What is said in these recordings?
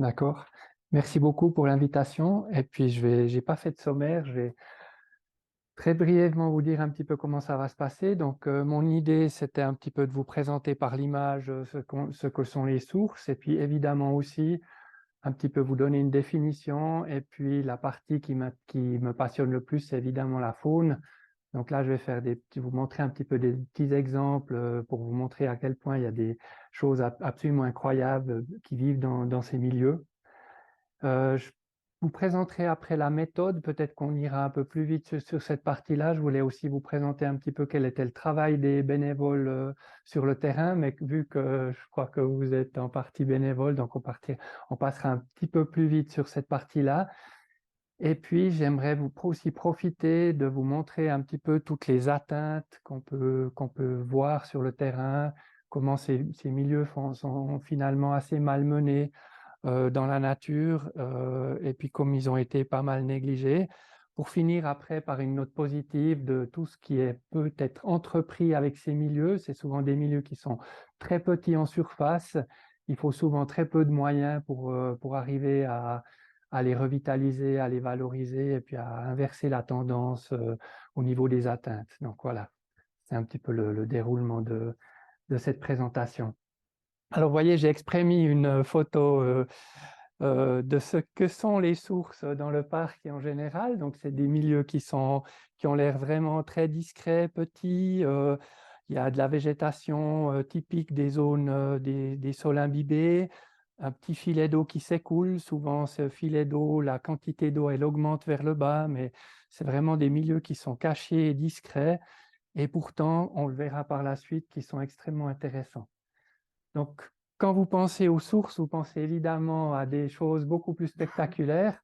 D'accord. Merci beaucoup pour l'invitation. Et puis, j'ai pas fait de sommaire. Je vais très brièvement vous dire un petit peu comment ça va se passer. Donc, mon idée, c'était un petit peu de vous présenter par l'image ce que sont les sources. Et puis, évidemment aussi, un petit peu vous donner une définition. Et puis, la partie qui me passionne le plus, c'est évidemment la faune. Donc là, je vais faire vous montrer un petit peu des petits exemples pour vous montrer à quel point il y a des choses absolument incroyables qui vivent dans ces milieux. Je vous présenterai après la méthode, peut-être qu'on ira un peu plus vite sur cette partie-là. Je voulais aussi vous présenter un petit peu quel était le travail des bénévoles sur le terrain, mais vu que je crois que vous êtes en partie bénévole, donc on passera un petit peu plus vite sur cette partie-là. Et puis, j'aimerais aussi profiter de vous montrer un petit peu toutes les atteintes qu'on peut voir sur le terrain, comment ces milieux sont finalement assez malmenés dans la nature, et puis comme ils ont été pas mal négligés, pour finir après par une note positive de tout ce qui est peut-être entrepris avec ces milieux. C'est souvent des milieux qui sont très petits en surface. Il faut souvent très peu de moyens pour arriver à les revitaliser, à les valoriser et puis à inverser la tendance au niveau des atteintes. Donc voilà, c'est un petit peu le déroulement de cette présentation. Alors, vous voyez, j'ai exprès mis une photo de ce que sont les sources dans le parc et en général. Donc, c'est des milieux qui ont l'air vraiment très discrets, petits. Il y a de la végétation typique des zones des sols imbibés, un petit filet d'eau qui s'écoule. Souvent, ce filet d'eau, la quantité d'eau, elle augmente vers le bas, mais c'est vraiment des milieux qui sont cachés et discrets. Et pourtant, on le verra par la suite, qui sont extrêmement intéressants. Donc, quand vous pensez aux sources, vous pensez évidemment à des choses beaucoup plus spectaculaires.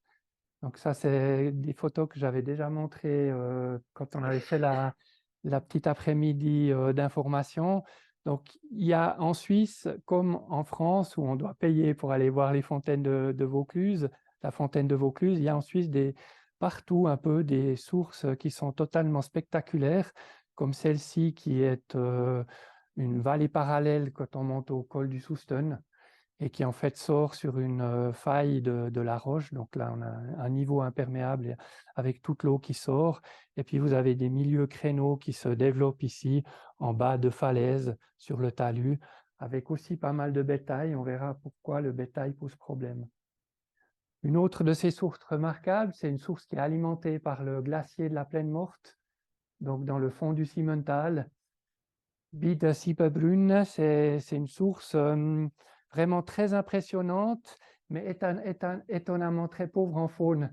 Donc ça, c'est des photos que j'avais déjà montrées quand on avait fait la petite après-midi d'information. Donc, il y a en Suisse, comme en France, où on doit payer pour aller voir les fontaines de Vaucluse, la fontaine de Vaucluse, il y a en Suisse partout un peu des sources qui sont totalement spectaculaires, comme celle-ci qui est une vallée parallèle quand on monte au col du Soustun et qui en fait sort sur une faille de la roche. Donc là, on a un niveau imperméable avec toute l'eau qui sort. Et puis, vous avez des milieux créneaux qui se développent ici en bas de falaises sur le talus, avec aussi pas mal de bétail. On verra pourquoi le bétail pose problème. Une autre de ces sources remarquables, c'est une source qui est alimentée par le glacier de la Plaine Morte, donc dans le fond du Simmental. Bide Sieberbrunn, c'est une source vraiment très impressionnante, mais étonnamment très pauvre en faune,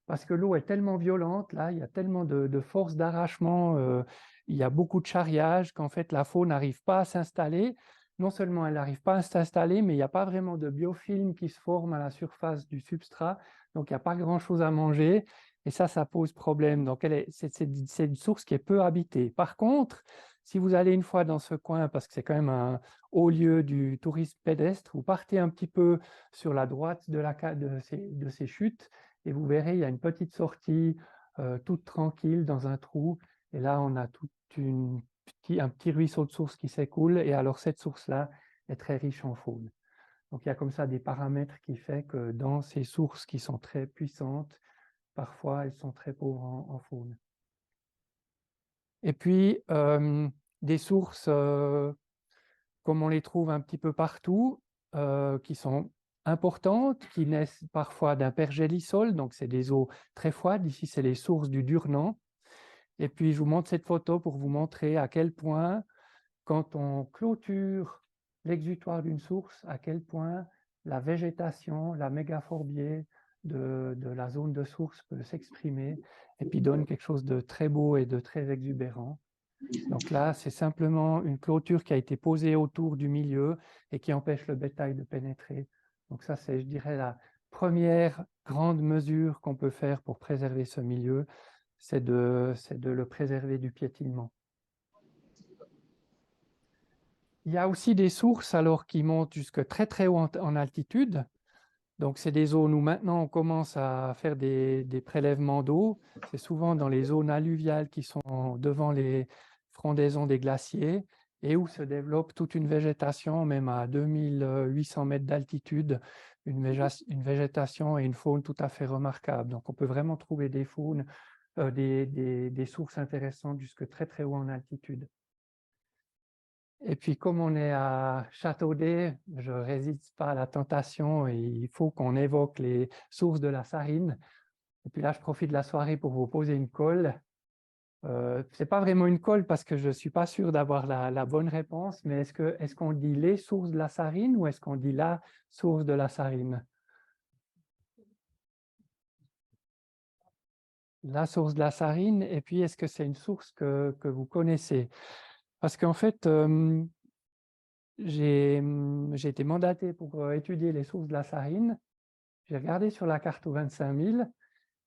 parce que l'eau est tellement violente, là, il y a tellement de force d'arrachement, il y a beaucoup de charriage qu'en fait la faune n'arrive pas à s'installer. Non seulement elle n'arrive pas à s'installer, mais il n'y a pas vraiment de biofilm qui se forme à la surface du substrat, donc il n'y a pas grand-chose à manger, et ça pose problème. Donc c'est une source qui est peu habitée. Par contre, si vous allez une fois dans ce coin, parce que c'est quand même un haut lieu du tourisme pédestre, vous partez un petit peu sur la droite de ces chutes, et vous verrez, il y a une petite sortie toute tranquille dans un trou. Et là, on a un petit ruisseau de source qui s'écoule. Et alors, cette source-là est très riche en faune. Donc, il y a comme ça des paramètres qui font que dans ces sources qui sont très puissantes, parfois, elles sont très pauvres en faune. Et puis, des sources, comme on les trouve un petit peu partout, qui sont importantes, qui naissent parfois d'un pergélisol, donc c'est des eaux très froides. Ici, c'est les sources du Durnan. Et puis, je vous montre cette photo pour vous montrer à quel point, quand on clôture l'exutoire d'une source, à quel point la végétation, la mégaphorbier de la zone de source peut s'exprimer et puis donne quelque chose de très beau et de très exubérant. Donc là, c'est simplement une clôture qui a été posée autour du milieu et qui empêche le bétail de pénétrer. Donc ça, c'est, je dirais, la première grande mesure qu'on peut faire pour préserver ce milieu, c'est de le préserver du piétinement. Il y a aussi des sources alors qui montent jusque très très haut en altitude. Donc c'est des zones où maintenant on commence à faire des prélèvements d'eau. C'est souvent dans les zones alluviales qui sont devant les frondaisons des glaciers. et où se développe toute une végétation, même à 2800 mètres d'altitude, une végétation et une faune tout à fait remarquables. Donc on peut vraiment trouver des faunes, des sources intéressantes jusque très très haut en altitude. Et puis comme on est à Châteaudet, je ne résiste pas à la tentation et il faut qu'on évoque les sources de la Sarine. Et puis là, je profite de la soirée pour vous poser une colle. Ce n'est pas vraiment une colle parce que je ne suis pas sûr d'avoir la bonne réponse, mais est-ce qu'on dit les sources de la Sarine ou est-ce qu'on dit la source de la Sarine? La source de la Sarine, et puis est-ce que c'est une source que vous connaissez? Parce qu'en fait, j'ai été mandaté pour étudier les sources de la Sarine. J'ai regardé sur la carte aux 25 000,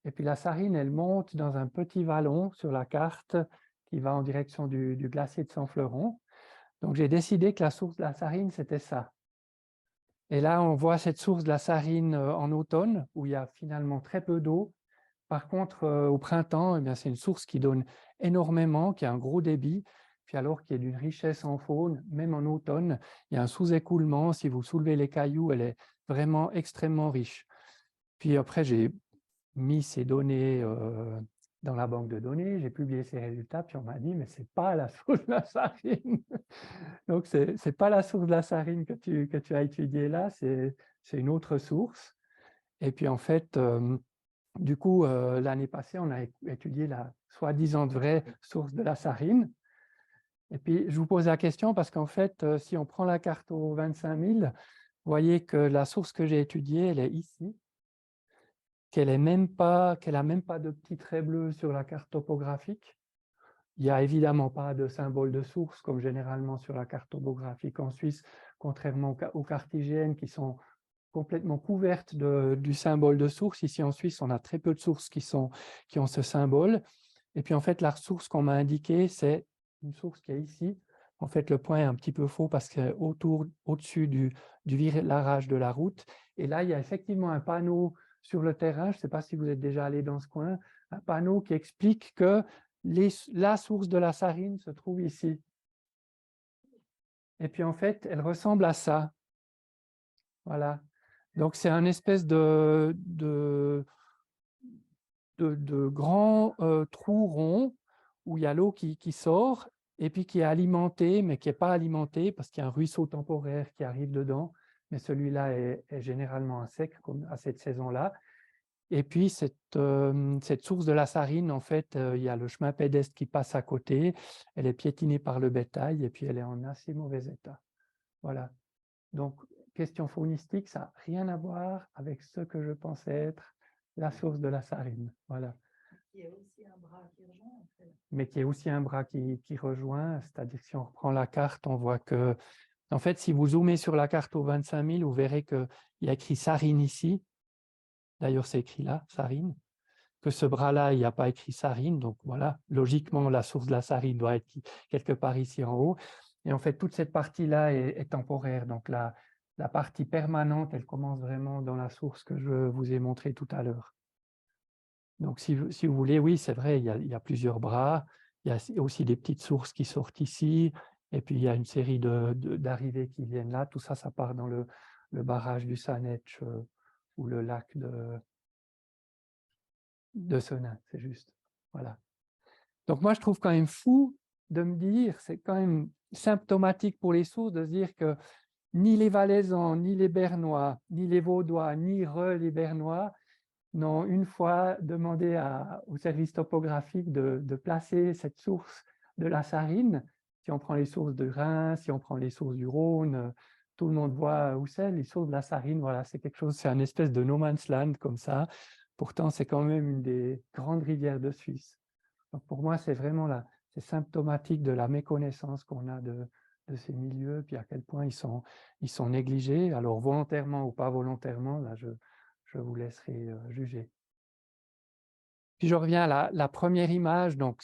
et puis la Sarine, elle monte dans un petit vallon sur la carte qui va en direction du glacier de Saint-Fleuron. Donc j'ai décidé que la source de la Sarine, c'était ça. Et là, on voit cette source de la Sarine en automne, où il y a finalement très peu d'eau. Par contre, au printemps, eh bien, c'est une source qui donne énormément, qui a un gros débit, puis alors qu'il y a d'une richesse en faune, même en automne, il y a un sous-écoulement. Si vous soulevez les cailloux, elle est vraiment extrêmement riche. Puis après, j'ai mis ces données dans la banque de données, j'ai publié ces résultats, puis on m'a dit, mais ce n'est pas la source de la Sarine. Donc, ce n'est pas la source de la Sarine que tu as étudiée là, c'est une autre source. Et puis, en fait, du coup, l'année passée, on a étudié la soi-disant vraie source de la Sarine. Et puis, je vous pose la question parce qu'en fait, si on prend la carte aux 25 000, vous voyez que la source que j'ai étudiée, elle est ici, qu'elle n'a même pas de petits traits bleus sur la carte topographique. Il n'y a évidemment pas de symbole de source, comme généralement sur la carte topographique en Suisse, contrairement aux cartésiennes qui sont complètement couvertes du symbole de source. Ici en Suisse, on a très peu de sources qui ont ce symbole. Et puis en fait, la source qu'on m'a indiquée, c'est une source qui est ici. En fait, le point est un petit peu faux parce que au-dessus du virage de la route. Et là, il y a effectivement un panneau sur le terrain, je ne sais pas si vous êtes déjà allé dans ce coin, un panneau qui explique que la source de la Sarine se trouve ici. Et puis en fait, elle ressemble à ça. Voilà. Donc c'est un espèce de grands trous ronds où il y a l'eau qui sort et puis qui est alimentée, mais qui n'est pas alimentée parce qu'il y a un ruisseau temporaire qui arrive dedans. Mais celui-là est généralement à sec, comme à cette saison-là. Et puis, cette source de la Sarine, en fait, il y a le chemin pédestre qui passe à côté. Elle est piétinée par le bétail et puis elle est en assez mauvais état. Voilà. Donc, question faunistique, ça n'a rien à voir avec ce que je pensais être la source de la Sarine. Voilà. Il y a aussi un bras qui rejoint, en fait. Mais qui est aussi un bras qui rejoint, c'est-à-dire que si on reprend la carte, on voit que, en fait, si vous zoomez sur la carte aux 25 000, vous verrez qu'il y a écrit Sarine ici. D'ailleurs, c'est écrit là, Sarine. Que ce bras-là, il n'y a pas écrit Sarine. Donc voilà, logiquement, la source de la Sarine doit être quelque part ici en haut. Et en fait, toute cette partie-là est temporaire. Donc la partie permanente, elle commence vraiment dans la source que je vous ai montrée tout à l'heure. Donc si vous voulez, oui, c'est vrai, il y a plusieurs bras. Il y a aussi des petites sources qui sortent ici. Et puis, il y a une série d'arrivées qui viennent là. Tout ça, ça part dans le barrage du Sanetch ou le lac de Senin, c'est juste. Voilà. Donc moi, je trouve quand même fou de me dire, c'est quand même symptomatique pour les sourds de se dire que ni les Valaisans, ni les Bernois, ni les Vaudois, ni les Bernois n'ont une fois demandé au service topographique de placer cette source de la Sarine. Si on prend les sources de Rhin, si on prend les sources du Rhône, tout le monde voit où c'est. Les sources de la Sarine, voilà, c'est quelque chose, c'est un espèce de no man's land comme ça. Pourtant, c'est quand même une des grandes rivières de Suisse. Donc pour moi, c'est vraiment c'est symptomatique de la méconnaissance qu'on a de ces milieux, puis à quel point ils sont négligés, alors volontairement ou pas volontairement, là je vous laisserai juger. Puis je reviens à la première image, donc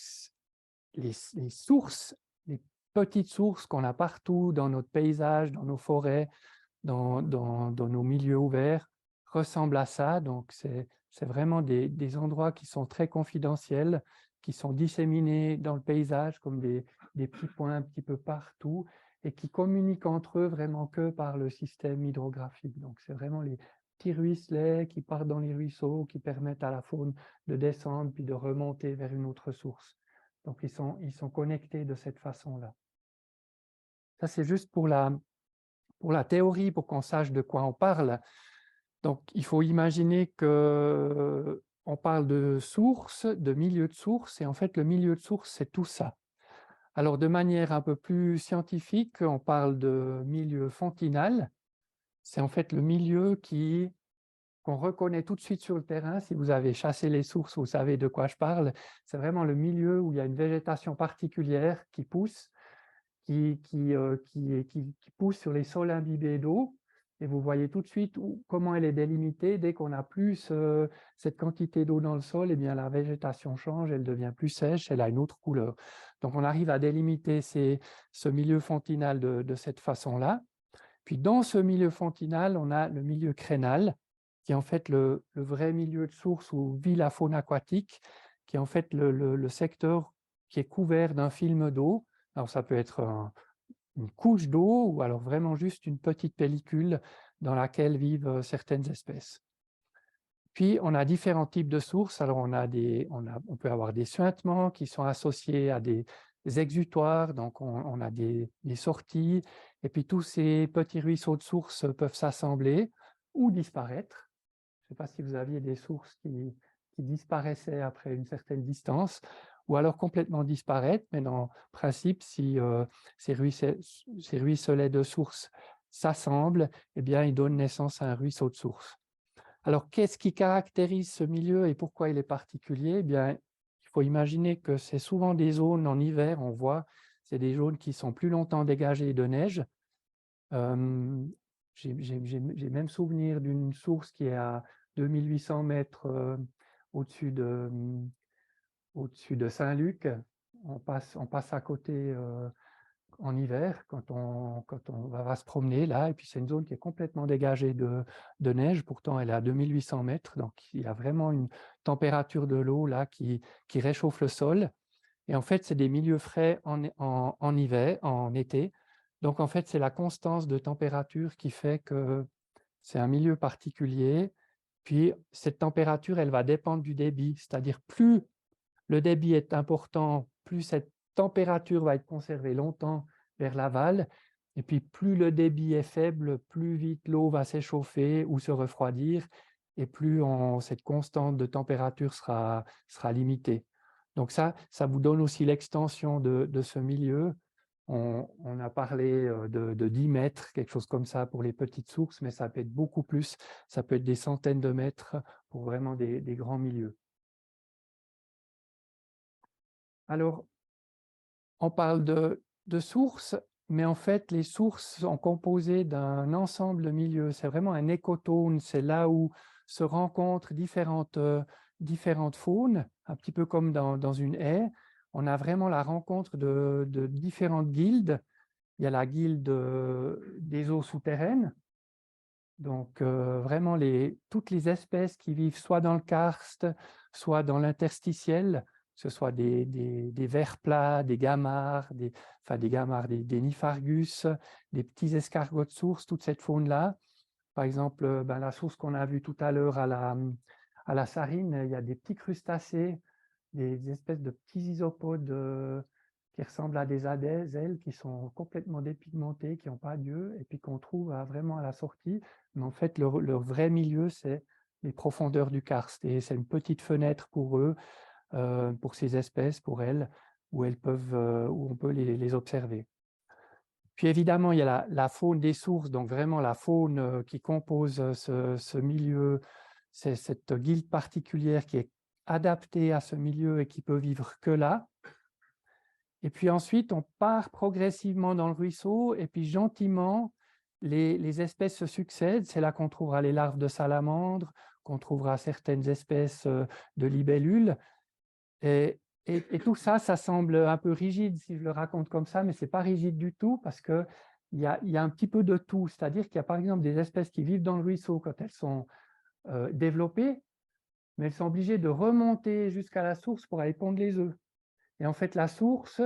les sources, les petites sources qu'on a partout dans notre paysage, dans nos forêts, dans nos milieux ouverts, ressemblent à ça. Donc c'est vraiment des endroits qui sont très confidentiels, qui sont disséminés dans le paysage comme des petits points un petit peu partout et qui communiquent entre eux vraiment que par le système hydrographique. Donc, c'est vraiment les petits ruisselets qui partent dans les ruisseaux, qui permettent à la faune de descendre puis de remonter vers une autre source. Donc, ils sont connectés de cette façon-là. Ça, c'est juste pour la théorie, pour qu'on sache de quoi on parle. Donc, il faut imaginer qu'on parle de source, de milieu de source, et en fait, le milieu de source, c'est tout ça. Alors, de manière un peu plus scientifique, on parle de milieu fontinal. C'est en fait le milieu qu'on reconnaît tout de suite sur le terrain. Si vous avez chassé les sources, vous savez de quoi je parle. C'est vraiment le milieu où il y a une végétation particulière qui pousse, qui pousse sur les sols imbibés d'eau. Et vous voyez tout de suite comment elle est délimitée. Dès qu'on a plus cette quantité d'eau dans le sol, eh bien, la végétation change, elle devient plus sèche, elle a une autre couleur. Donc, on arrive à délimiter ce milieu fontinal de cette façon-là. Puis, dans ce milieu fontinal, on a le milieu crénal, qui est en fait le vrai milieu de source où vit la faune aquatique, qui est en fait le secteur qui est couvert d'un film d'eau. Alors, ça peut être une couche d'eau ou alors vraiment juste une petite pellicule dans laquelle vivent certaines espèces. Puis, on a différents types de sources. Alors, on peut avoir des suintements qui sont associés à des exutoires, donc on a des sorties, et puis tous ces petits ruisseaux de sources peuvent s'assembler ou disparaître. Je ne sais pas si vous aviez des sources qui disparaissaient après une certaine distance, ou alors complètement disparaître, mais dans le principe, si ces ruisselets de sources s'assemblent, eh bien, ils donnent naissance à un ruisseau de source. Alors, qu'est-ce qui caractérise ce milieu et pourquoi il est particulier? Eh bien, il faut imaginer que c'est souvent des zones en hiver, on voit, c'est des zones qui sont plus longtemps dégagées de neige. J'ai même souvenir d'une source qui est à 2800 mètres au-dessus de Saint-Luc. On passe à côté en hiver quand on va se promener là, et puis c'est une zone qui est complètement dégagée de neige, pourtant elle est à 2800 mètres, donc il y a vraiment une température de l'eau là qui réchauffe le sol. Et en fait, c'est des milieux frais en hiver, en été. Donc en fait, c'est la constance de température qui fait que c'est un milieu particulier. Puis cette température, elle va dépendre du débit, c'est-à-dire plus le débit est important, plus cette température va être conservée longtemps vers l'aval, et puis plus le débit est faible, plus vite l'eau va s'échauffer ou se refroidir, et plus cette constante de température sera limitée. Donc ça vous donne aussi l'extension de ce milieu. On a parlé de 10 mètres, quelque chose comme ça pour les petites sources, mais ça peut être beaucoup plus, ça peut être des centaines de mètres pour vraiment des grands milieux. Alors, on parle de sources, mais en fait, les sources sont composées d'un ensemble de milieux. C'est vraiment un écotone, c'est là où se rencontrent différentes faunes, un petit peu comme dans une haie. On a vraiment la rencontre de différentes guildes. Il y a la guilde des eaux souterraines, donc vraiment toutes les espèces qui vivent soit dans le karst, soit dans l'interstitiel, que ce soit des vers plats, des gamards, des niphargus, des petits escargots de source, toute cette faune-là. Par exemple, la source qu'on a vue tout à l'heure à la Sarine, il y a des petits crustacés, des espèces de petits isopodes qui ressemblent à des ailes, qui sont complètement dépigmentés, qui n'ont pas d'yeux, et puis qu'on trouve vraiment à la sortie. Mais en fait, leur vrai milieu, c'est les profondeurs du karst. Et c'est une petite fenêtre pour eux, pour ces espèces, pour elles, où on peut les observer. Puis évidemment, il y a la faune des sources, donc vraiment la faune qui compose ce milieu, c'est cette guilde particulière qui est adaptée à ce milieu et qui peut vivre que là. Et puis ensuite, on part progressivement dans le ruisseau, et puis gentiment, les espèces se succèdent. C'est là qu'on trouvera les larves de salamandres, qu'on trouvera certaines espèces de libellules. Et tout ça, ça semble un peu rigide si je le raconte comme ça, mais ce n'est pas rigide du tout parce qu'il y a un petit peu de tout. C'est-à-dire qu'il y a par exemple des espèces qui vivent dans le ruisseau quand elles sont développées, mais elles sont obligées de remonter jusqu'à la source pour aller pondre les œufs. Et en fait, la source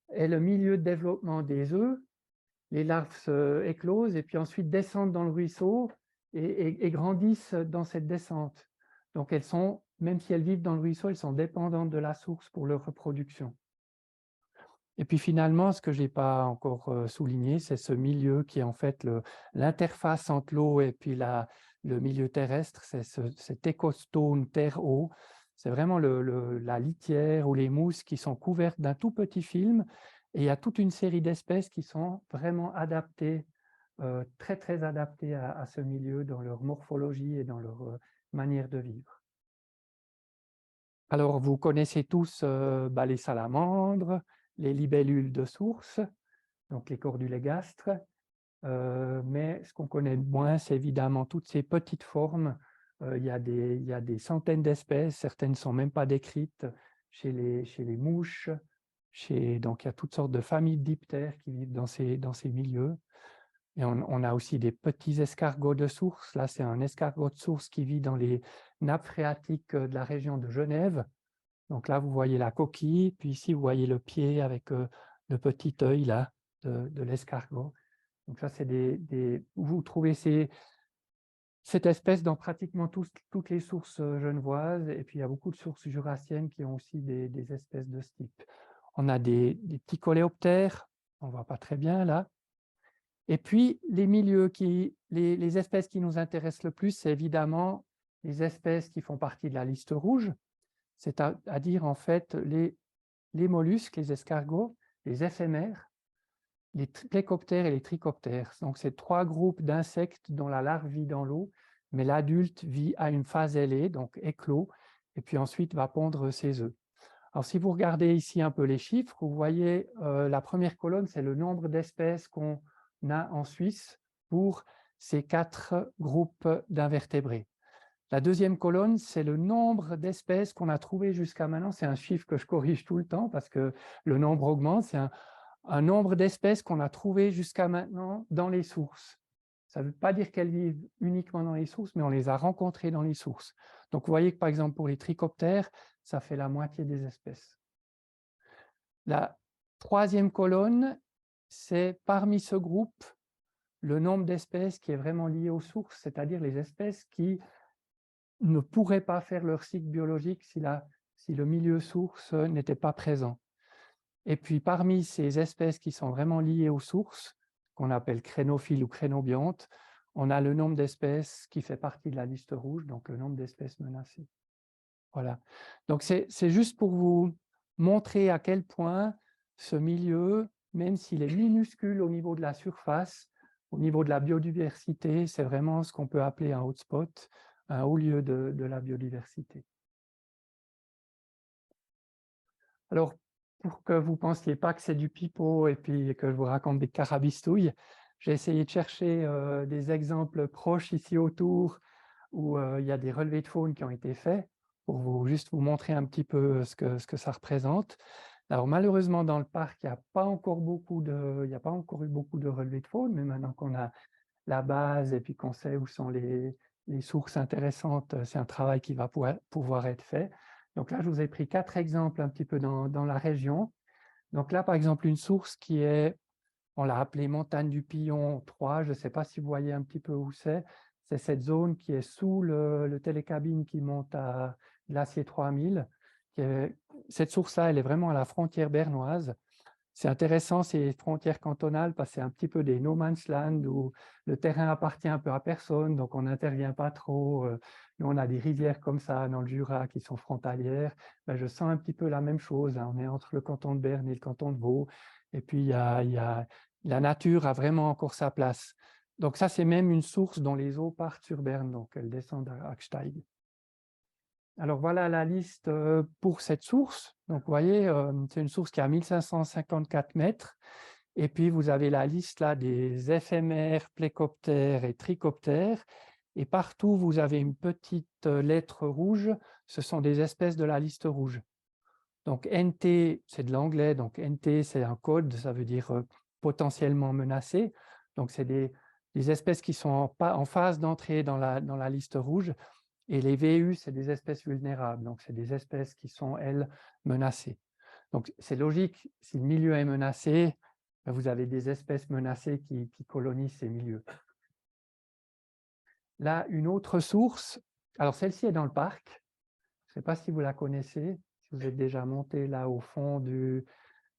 est le milieu de développement des œufs. Les larves éclosent et puis ensuite descendent dans le ruisseau et grandissent dans cette descente. Donc elles sont, même si elles vivent dans le ruisseau, elles sont dépendantes de la source pour leur reproduction. Et puis finalement, ce que je n'ai pas encore souligné, c'est ce milieu qui est en fait l'interface entre l'eau et puis le milieu terrestre, c'est cet écostone terre-eau. C'est vraiment la litière ou les mousses qui sont couvertes d'un tout petit film. Et il y a toute une série d'espèces qui sont vraiment adaptées, très très adaptées à ce milieu dans leur morphologie et dans leur manière de vivre. Alors, vous connaissez tous les salamandres, les libellules de source, donc les cordulégastres, mais ce qu'on connaît moins, c'est évidemment toutes ces petites formes. Il y a des centaines d'espèces, certaines ne sont même pas décrites chez les mouches, donc il y a toutes sortes de familles de diptères qui vivent dans ces milieux. Et on a aussi des petits escargots de source. Là, c'est un escargot de source qui vit dans les nappes phréatiques de la région de Genève. Donc là, vous voyez la coquille, puis ici, vous voyez le pied avec le petit œil là, de l'escargot. Donc ça, c'est vous trouvez cette espèce dans pratiquement toutes les sources genevoises, et puis il y a beaucoup de sources jurassiennes qui ont aussi des espèces de ce type. On a des petits coléoptères, on ne voit pas très bien là. Et puis, les milieux, les espèces qui nous intéressent le plus, c'est évidemment les espèces qui font partie de la liste rouge, c'est-à-dire en fait les mollusques, les escargots, les éphémères, les plécoptères et les trichoptères. Donc, c'est 3 groupes d'insectes dont la larve vit dans l'eau, mais l'adulte vit à une phase ailée, donc éclos, et puis ensuite va pondre ses œufs. Alors, si vous regardez ici un peu les chiffres, vous voyez la première colonne, c'est le nombre d'espèces qu'on a en Suisse pour ces 4 groupes d'invertébrés. La deuxième colonne, c'est le nombre d'espèces qu'on a trouvées jusqu'à maintenant. C'est un chiffre que je corrige tout le temps parce que le nombre augmente. C'est un nombre d'espèces qu'on a trouvées jusqu'à maintenant dans les sources. Ça ne veut pas dire qu'elles vivent uniquement dans les sources, mais on les a rencontrées dans les sources. Donc, vous voyez que, par exemple, pour les trichoptères, ça fait la moitié des espèces. La troisième colonne, c'est parmi ce groupe, le nombre d'espèces qui est vraiment lié aux sources, c'est-à-dire les espèces qui ne pourraient pas faire leur cycle biologique si le milieu source n'était pas présent. Et puis, parmi ces espèces qui sont vraiment liées aux sources, qu'on appelle crénophiles ou crénobiontes, on a le nombre d'espèces qui fait partie de la liste rouge, donc le nombre d'espèces menacées. Voilà. Donc, c'est juste pour vous montrer à quel point ce milieu, même s'il est minuscule au niveau de la surface, au niveau de la biodiversité, c'est vraiment ce qu'on peut appeler un hotspot, un haut lieu de la biodiversité. Alors, pour que vous ne pensiez pas que c'est du pipeau et puis que je vous raconte des carabistouilles, j'ai essayé de chercher des exemples proches ici autour où il y a des relevés de faune qui ont été faits pour juste vous montrer un petit peu ce que ça représente. Alors malheureusement, dans le parc, il n'y a pas encore eu beaucoup de relevés de faune, mais maintenant qu'on a la base et puis qu'on sait où sont les sources intéressantes, c'est un travail qui va pouvoir être fait. Donc là, je vous ai pris 4 exemples un petit peu dans la région. Donc là, par exemple, une source qui est, on l'a appelée Montagne du Pillon 3, je ne sais pas si vous voyez un petit peu où c'est cette zone qui est sous le télécabine qui monte à Glacier 3000. Cette source-là, elle est vraiment à la frontière bernoise. C'est intéressant, ces frontières cantonales, parce que c'est un petit peu des no man's land où le terrain appartient un peu à personne, donc on n'intervient pas trop. Nous, on a des rivières comme ça dans le Jura qui sont frontalières. Ben, je sens un petit peu la même chose, hein. On est entre le canton de Berne et le canton de Vaud. Et puis, la nature a vraiment encore sa place. Donc ça, c'est même une source dont les eaux partent sur Berne, donc elles descendent à Axteig. Alors voilà la liste pour cette source. Donc vous voyez, c'est une source qui a 1554 mètres. Et puis vous avez la liste là des éphémères, plécoptères et trichoptères. Et partout, vous avez une petite lettre rouge. Ce sont des espèces de la liste rouge. Donc NT, c'est de l'anglais. Donc NT, c'est un code, ça veut dire potentiellement menacé. Donc c'est des espèces qui sont en phase d'entrée dans la liste rouge. Et les VU, c'est des espèces vulnérables, donc c'est des espèces qui sont, elles, menacées. Donc c'est logique, si le milieu est menacé, vous avez des espèces menacées qui colonisent ces milieux. Là, une autre source, alors celle-ci est dans le parc, je ne sais pas si vous la connaissez, si vous êtes déjà monté là au fond du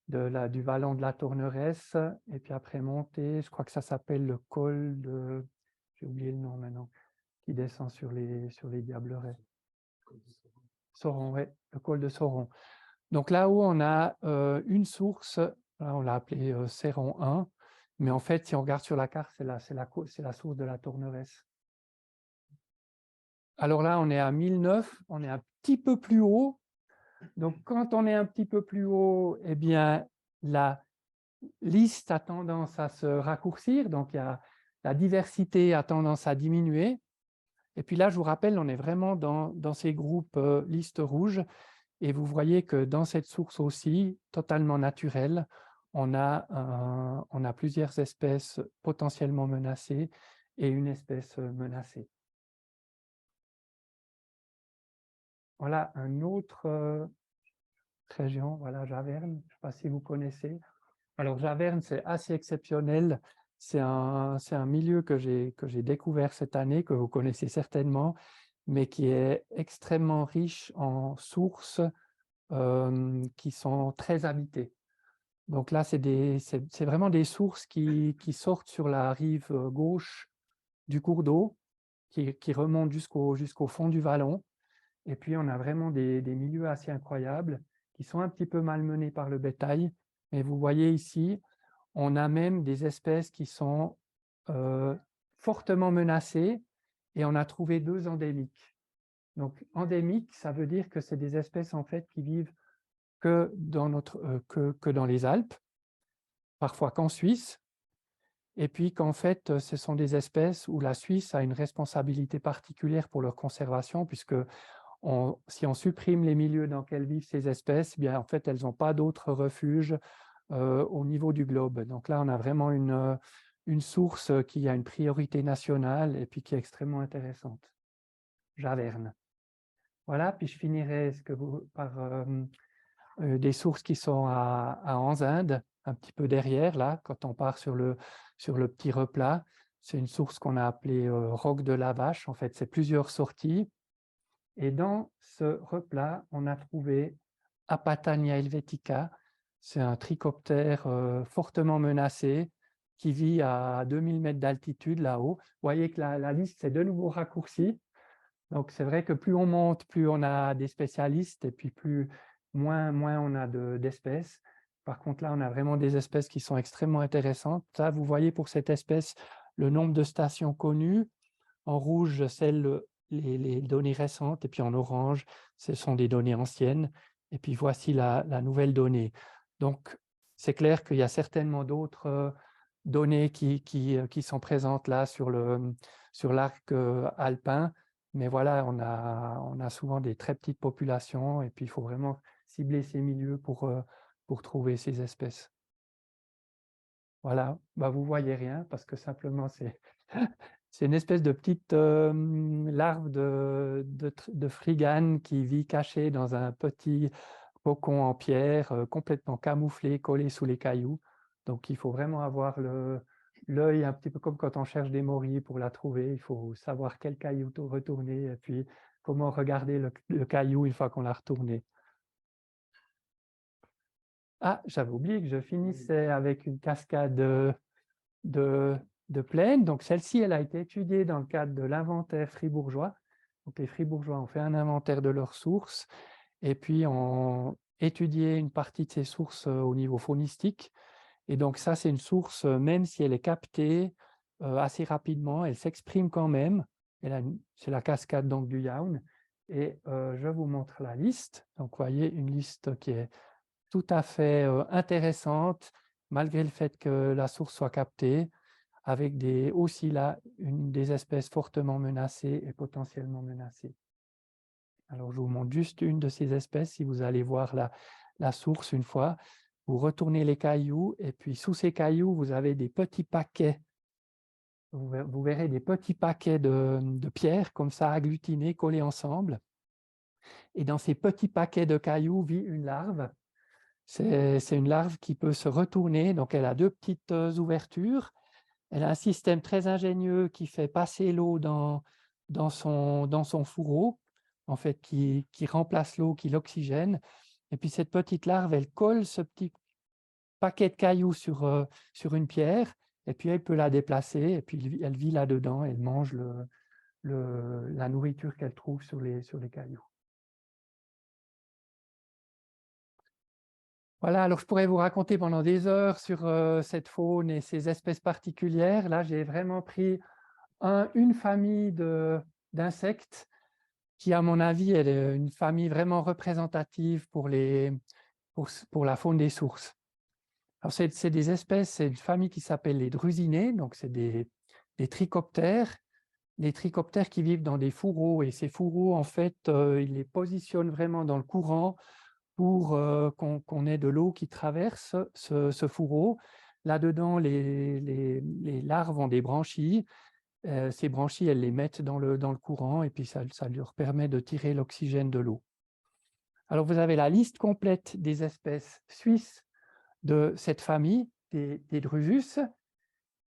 vallon de la Tourneresse, et puis après monter, je crois que ça s'appelle le col de, j'ai oublié le nom maintenant, qui descend sur les Diablerets. Sauron, oui, le col de Sauron. Donc là-haut, on a une source, là, on l'a appelée Céron 1, mais en fait, si on regarde sur la carte, c'est la source de la Tourneresse. Alors là, on est à 1009, on est un petit peu plus haut. Donc, quand on est un petit peu plus haut, eh bien, la liste a tendance à se raccourcir, donc la diversité a tendance à diminuer. Et puis là, je vous rappelle, on est vraiment dans ces groupes listes rouges, et vous voyez que dans cette source aussi, totalement naturelle, on a plusieurs espèces potentiellement menacées et une espèce menacée. Voilà une autre région, voilà Javerne, je ne sais pas si vous connaissez. Alors Javerne, c'est assez exceptionnel. C'est un milieu que j'ai découvert cette année, que vous connaissez certainement, mais qui est extrêmement riche en sources qui sont très habitées. Donc là, c'est vraiment des sources qui sortent sur la rive gauche du cours d'eau, qui remontent jusqu'au fond du vallon. Et puis, on a vraiment des milieux assez incroyables qui sont un petit peu malmenés par le bétail. Mais vous voyez ici, on a même des espèces qui sont fortement menacées, et on a trouvé 2 endémiques. Donc, endémique, ça veut dire que c'est des espèces en fait qui vivent que dans les Alpes, parfois qu'en Suisse, et puis qu'en fait, ce sont des espèces où la Suisse a une responsabilité particulière pour leur conservation, puisque si on supprime les milieux dans lesquels vivent ces espèces, eh bien, en fait, elles n'ont pas d'autres refuges au niveau du globe. Donc là, on a vraiment une source qui a une priorité nationale et puis qui est extrêmement intéressante. Javerne. Voilà, puis je finirai par des sources qui sont à Anzinde, un petit peu derrière, là, quand on part sur le petit replat. C'est une source qu'on a appelée Roc de la Vache. En fait, c'est plusieurs sorties. Et dans ce replat, on a trouvé Apatania helvetica. C'est un trichoptère fortement menacé qui vit à 2000 mètres d'altitude là-haut. Vous voyez que la liste s'est de nouveau raccourcie. Donc, c'est vrai que plus on monte, plus on a des spécialistes, et puis moins on a d'espèces. Par contre, là, on a vraiment des espèces qui sont extrêmement intéressantes. Là, vous voyez pour cette espèce le nombre de stations connues. En rouge, les données récentes, et puis en orange, ce sont des données anciennes. Et puis voici la nouvelle donnée. Donc, c'est clair qu'il y a certainement d'autres données qui sont présentes là sur l'arc alpin. Mais voilà, on a souvent des très petites populations, et puis il faut vraiment cibler ces milieux pour trouver ces espèces. Voilà, bah, vous ne voyez rien parce que simplement c'est une espèce de petite larve de frigane qui vit cachée dans un petit cocon en pierre, complètement camouflé, collé sous les cailloux. Donc il faut vraiment avoir l'œil un petit peu comme quand on cherche des morilles pour la trouver. Il faut savoir quel caillou retourner et puis comment regarder le caillou une fois qu'on l'a retourné. Ah, j'avais oublié que je finissais avec une cascade de plaine. Donc celle-ci, elle a été étudiée dans le cadre de l'inventaire fribourgeois. Donc les fribourgeois ont fait un inventaire de leurs sources et puis ont étudié une partie de ces sources au niveau faunistique. Et donc ça, c'est une source, même si elle est captée assez rapidement, elle s'exprime quand même. C'est la cascade donc, du Jaun. Et je vous montre la liste. Donc vous voyez une liste qui est tout à fait intéressante, malgré le fait que la source soit captée, avec aussi là des espèces fortement menacées et potentiellement menacées. Alors, je vous montre juste une de ces espèces. Si vous allez voir la source une fois, vous retournez les cailloux, et puis sous ces cailloux, vous avez des petits paquets vous verrez des petits paquets de pierres comme ça, agglutinés, collés ensemble. Et dans ces petits paquets de cailloux vit une larve. C'est une larve qui peut se retourner, donc elle a deux petites ouvertures. Elle a un système très ingénieux qui fait passer l'eau dans son fourreau, en fait, qui remplace l'eau, qui l'oxygène. Et puis cette petite larve, elle colle ce petit paquet de cailloux sur une pierre, et puis elle peut la déplacer, et puis elle vit là-dedans, elle mange la nourriture qu'elle trouve sur les cailloux. Voilà, alors je pourrais vous raconter pendant des heures sur cette faune et ces espèces particulières. Là, j'ai vraiment pris une famille d'insectes qui, à mon avis, est une famille vraiment représentative pour la faune des sources. Alors, c'est des espèces, c'est une famille qui s'appelle les drusinés, donc c'est des trichoptères. Les trichoptères qui vivent dans des fourreaux, et ces fourreaux, en fait, ils les positionnent vraiment dans le courant pour qu'on ait de l'eau qui traverse ce fourreau. Là-dedans, les larves ont des branchies. Ces branchies, elles les mettent dans le courant, et puis ça leur permet de tirer l'oxygène de l'eau. Alors, vous avez la liste complète des espèces suisses de cette famille, des Drusus.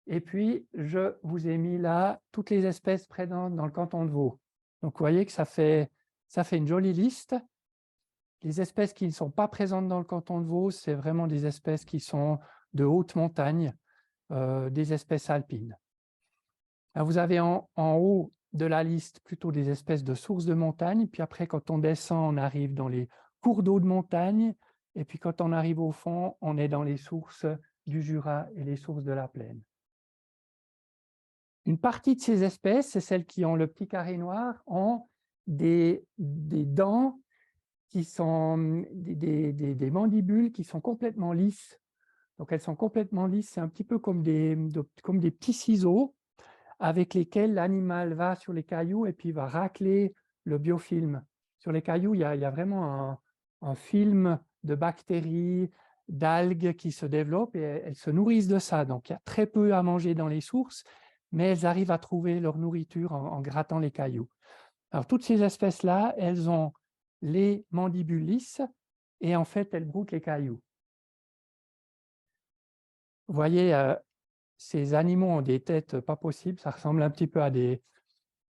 Et puis, je vous ai mis là toutes les espèces présentes dans le canton de Vaud. Donc, vous voyez que ça fait une jolie liste. Les espèces qui ne sont pas présentes dans le canton de Vaud, c'est vraiment des espèces qui sont de haute montagne, des espèces alpines. Alors, vous avez en haut de la liste plutôt des espèces de sources de montagne, puis après, quand on descend, on arrive dans les cours d'eau de montagne, et puis quand on arrive au fond, on est dans les sources du Jura et les sources de la plaine. Une partie de ces espèces, c'est celles qui ont le petit carré noir, ont des dents qui sont des mandibules qui sont complètement lisses. Donc elles sont complètement lisses, c'est un petit peu comme des petits ciseaux avec lesquels l'animal va sur les cailloux et puis va racler le biofilm. Sur les cailloux, il y a vraiment un film de bactéries, d'algues qui se développent, et elles se nourrissent de ça. Donc il y a très peu à manger dans les sources, mais elles arrivent à trouver leur nourriture en grattant les cailloux. Alors toutes ces espèces-là, elles ont les mandibules lisses, et en fait, elles broutent les cailloux. Vous voyez, ces animaux ont des têtes pas possibles, ça ressemble un petit peu à des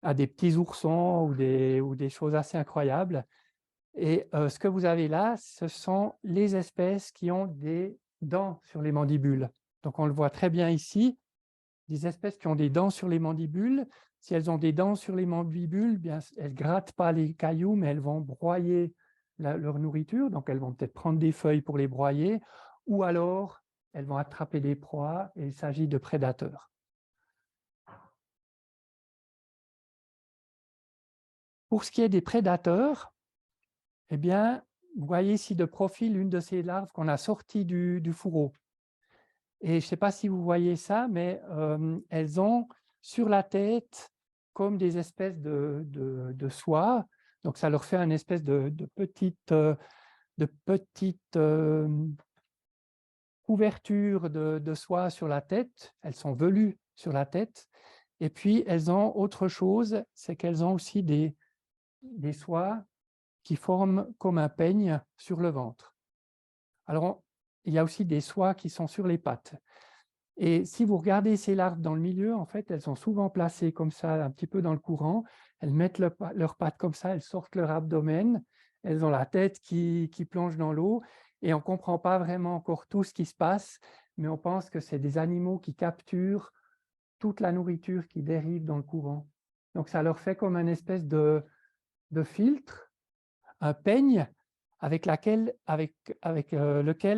petits oursons ou des choses assez incroyables. Et ce que vous avez là, ce sont les espèces qui ont des dents sur les mandibules. Donc on le voit très bien ici, des espèces qui ont des dents sur les mandibules. Si elles ont des dents sur les mandibules, bien, elles ne grattent pas les cailloux, mais elles vont broyer leur nourriture. Donc elles vont peut-être prendre des feuilles pour les broyer, ou alors elles vont attraper des proies, et il s'agit de prédateurs. Pour ce qui est des prédateurs, eh bien, vous voyez ici de profil une de ces larves qu'on a sorties du fourreau. Et je ne sais pas si vous voyez ça, mais elles ont sur la tête comme des espèces de soies. Donc, ça leur fait une espèce de petite couverture de soie sur la tête. Elles sont velues sur la tête. Et puis, elles ont autre chose, c'est qu'elles ont aussi des soies qui forment comme un peigne sur le ventre. Alors, il y a aussi des soies qui sont sur les pattes. Et si vous regardez ces larves dans le milieu, en fait, elles sont souvent placées comme ça, un petit peu dans le courant. Elles mettent leurs pattes comme ça, elles sortent leur abdomen, elles ont la tête qui plonge dans l'eau, et on ne comprend pas vraiment encore tout ce qui se passe, mais on pense que c'est des animaux qui capturent toute la nourriture qui dérive dans le courant. Donc, ça leur fait comme une espèce de filtre, un peigne avec lequel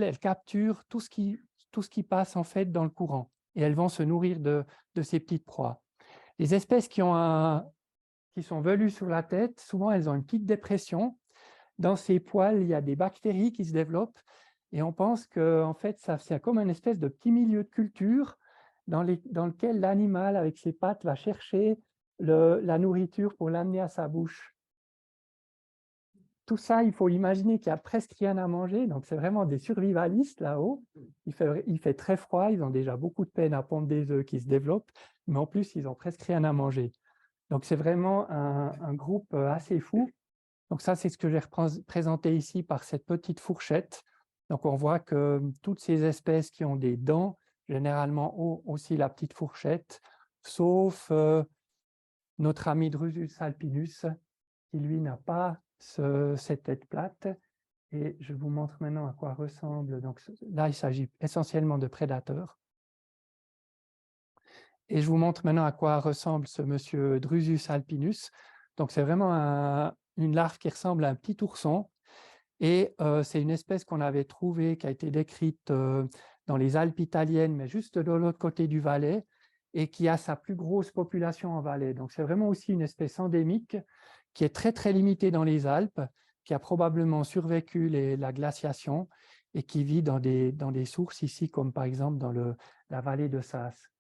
elles capturent tout ce qui passe en fait dans le courant, et elles vont se nourrir de ces petites proies. Les espèces qui sont velues sur la tête, souvent elles ont une petite dépression. Dans ces poils, il y a des bactéries qui se développent, et on pense que en fait, c'est comme une espèce de petit milieu de culture dans lequel l'animal, avec ses pattes, va chercher la nourriture pour l'amener à sa bouche. tout ça, il faut imaginer qu'il n'y a presque rien à manger. Donc, c'est vraiment des survivalistes là-haut. Il fait très froid. Ils ont déjà beaucoup de peine à pondre des œufs qui se développent. Mais en plus, ils n'ont presque rien à manger. Donc, c'est vraiment un groupe assez fou. Donc, ça, c'est ce que j'ai représenté ici par cette petite fourchette. Donc, on voit que toutes ces espèces qui ont des dents, généralement ont aussi la petite fourchette, sauf notre ami Drusus alpinus, qui lui n'a pas cette tête plate. Et je vous montre maintenant à quoi ressemble. Donc là, il s'agit essentiellement de prédateurs. Et je vous montre maintenant à quoi ressemble ce monsieur Drusus alpinus. Donc c'est vraiment une larve qui ressemble à un petit ourson. Et c'est une espèce qu'on avait trouvée, qui a été décrite dans les Alpes italiennes, mais juste de l'autre côté du Valais, et qui a sa plus grosse population en Valais. Donc c'est vraiment aussi une espèce endémique qui est très très limitée dans les Alpes, qui a probablement survécu la glaciation et qui vit dans des sources ici, comme par exemple dans la vallée de Saas.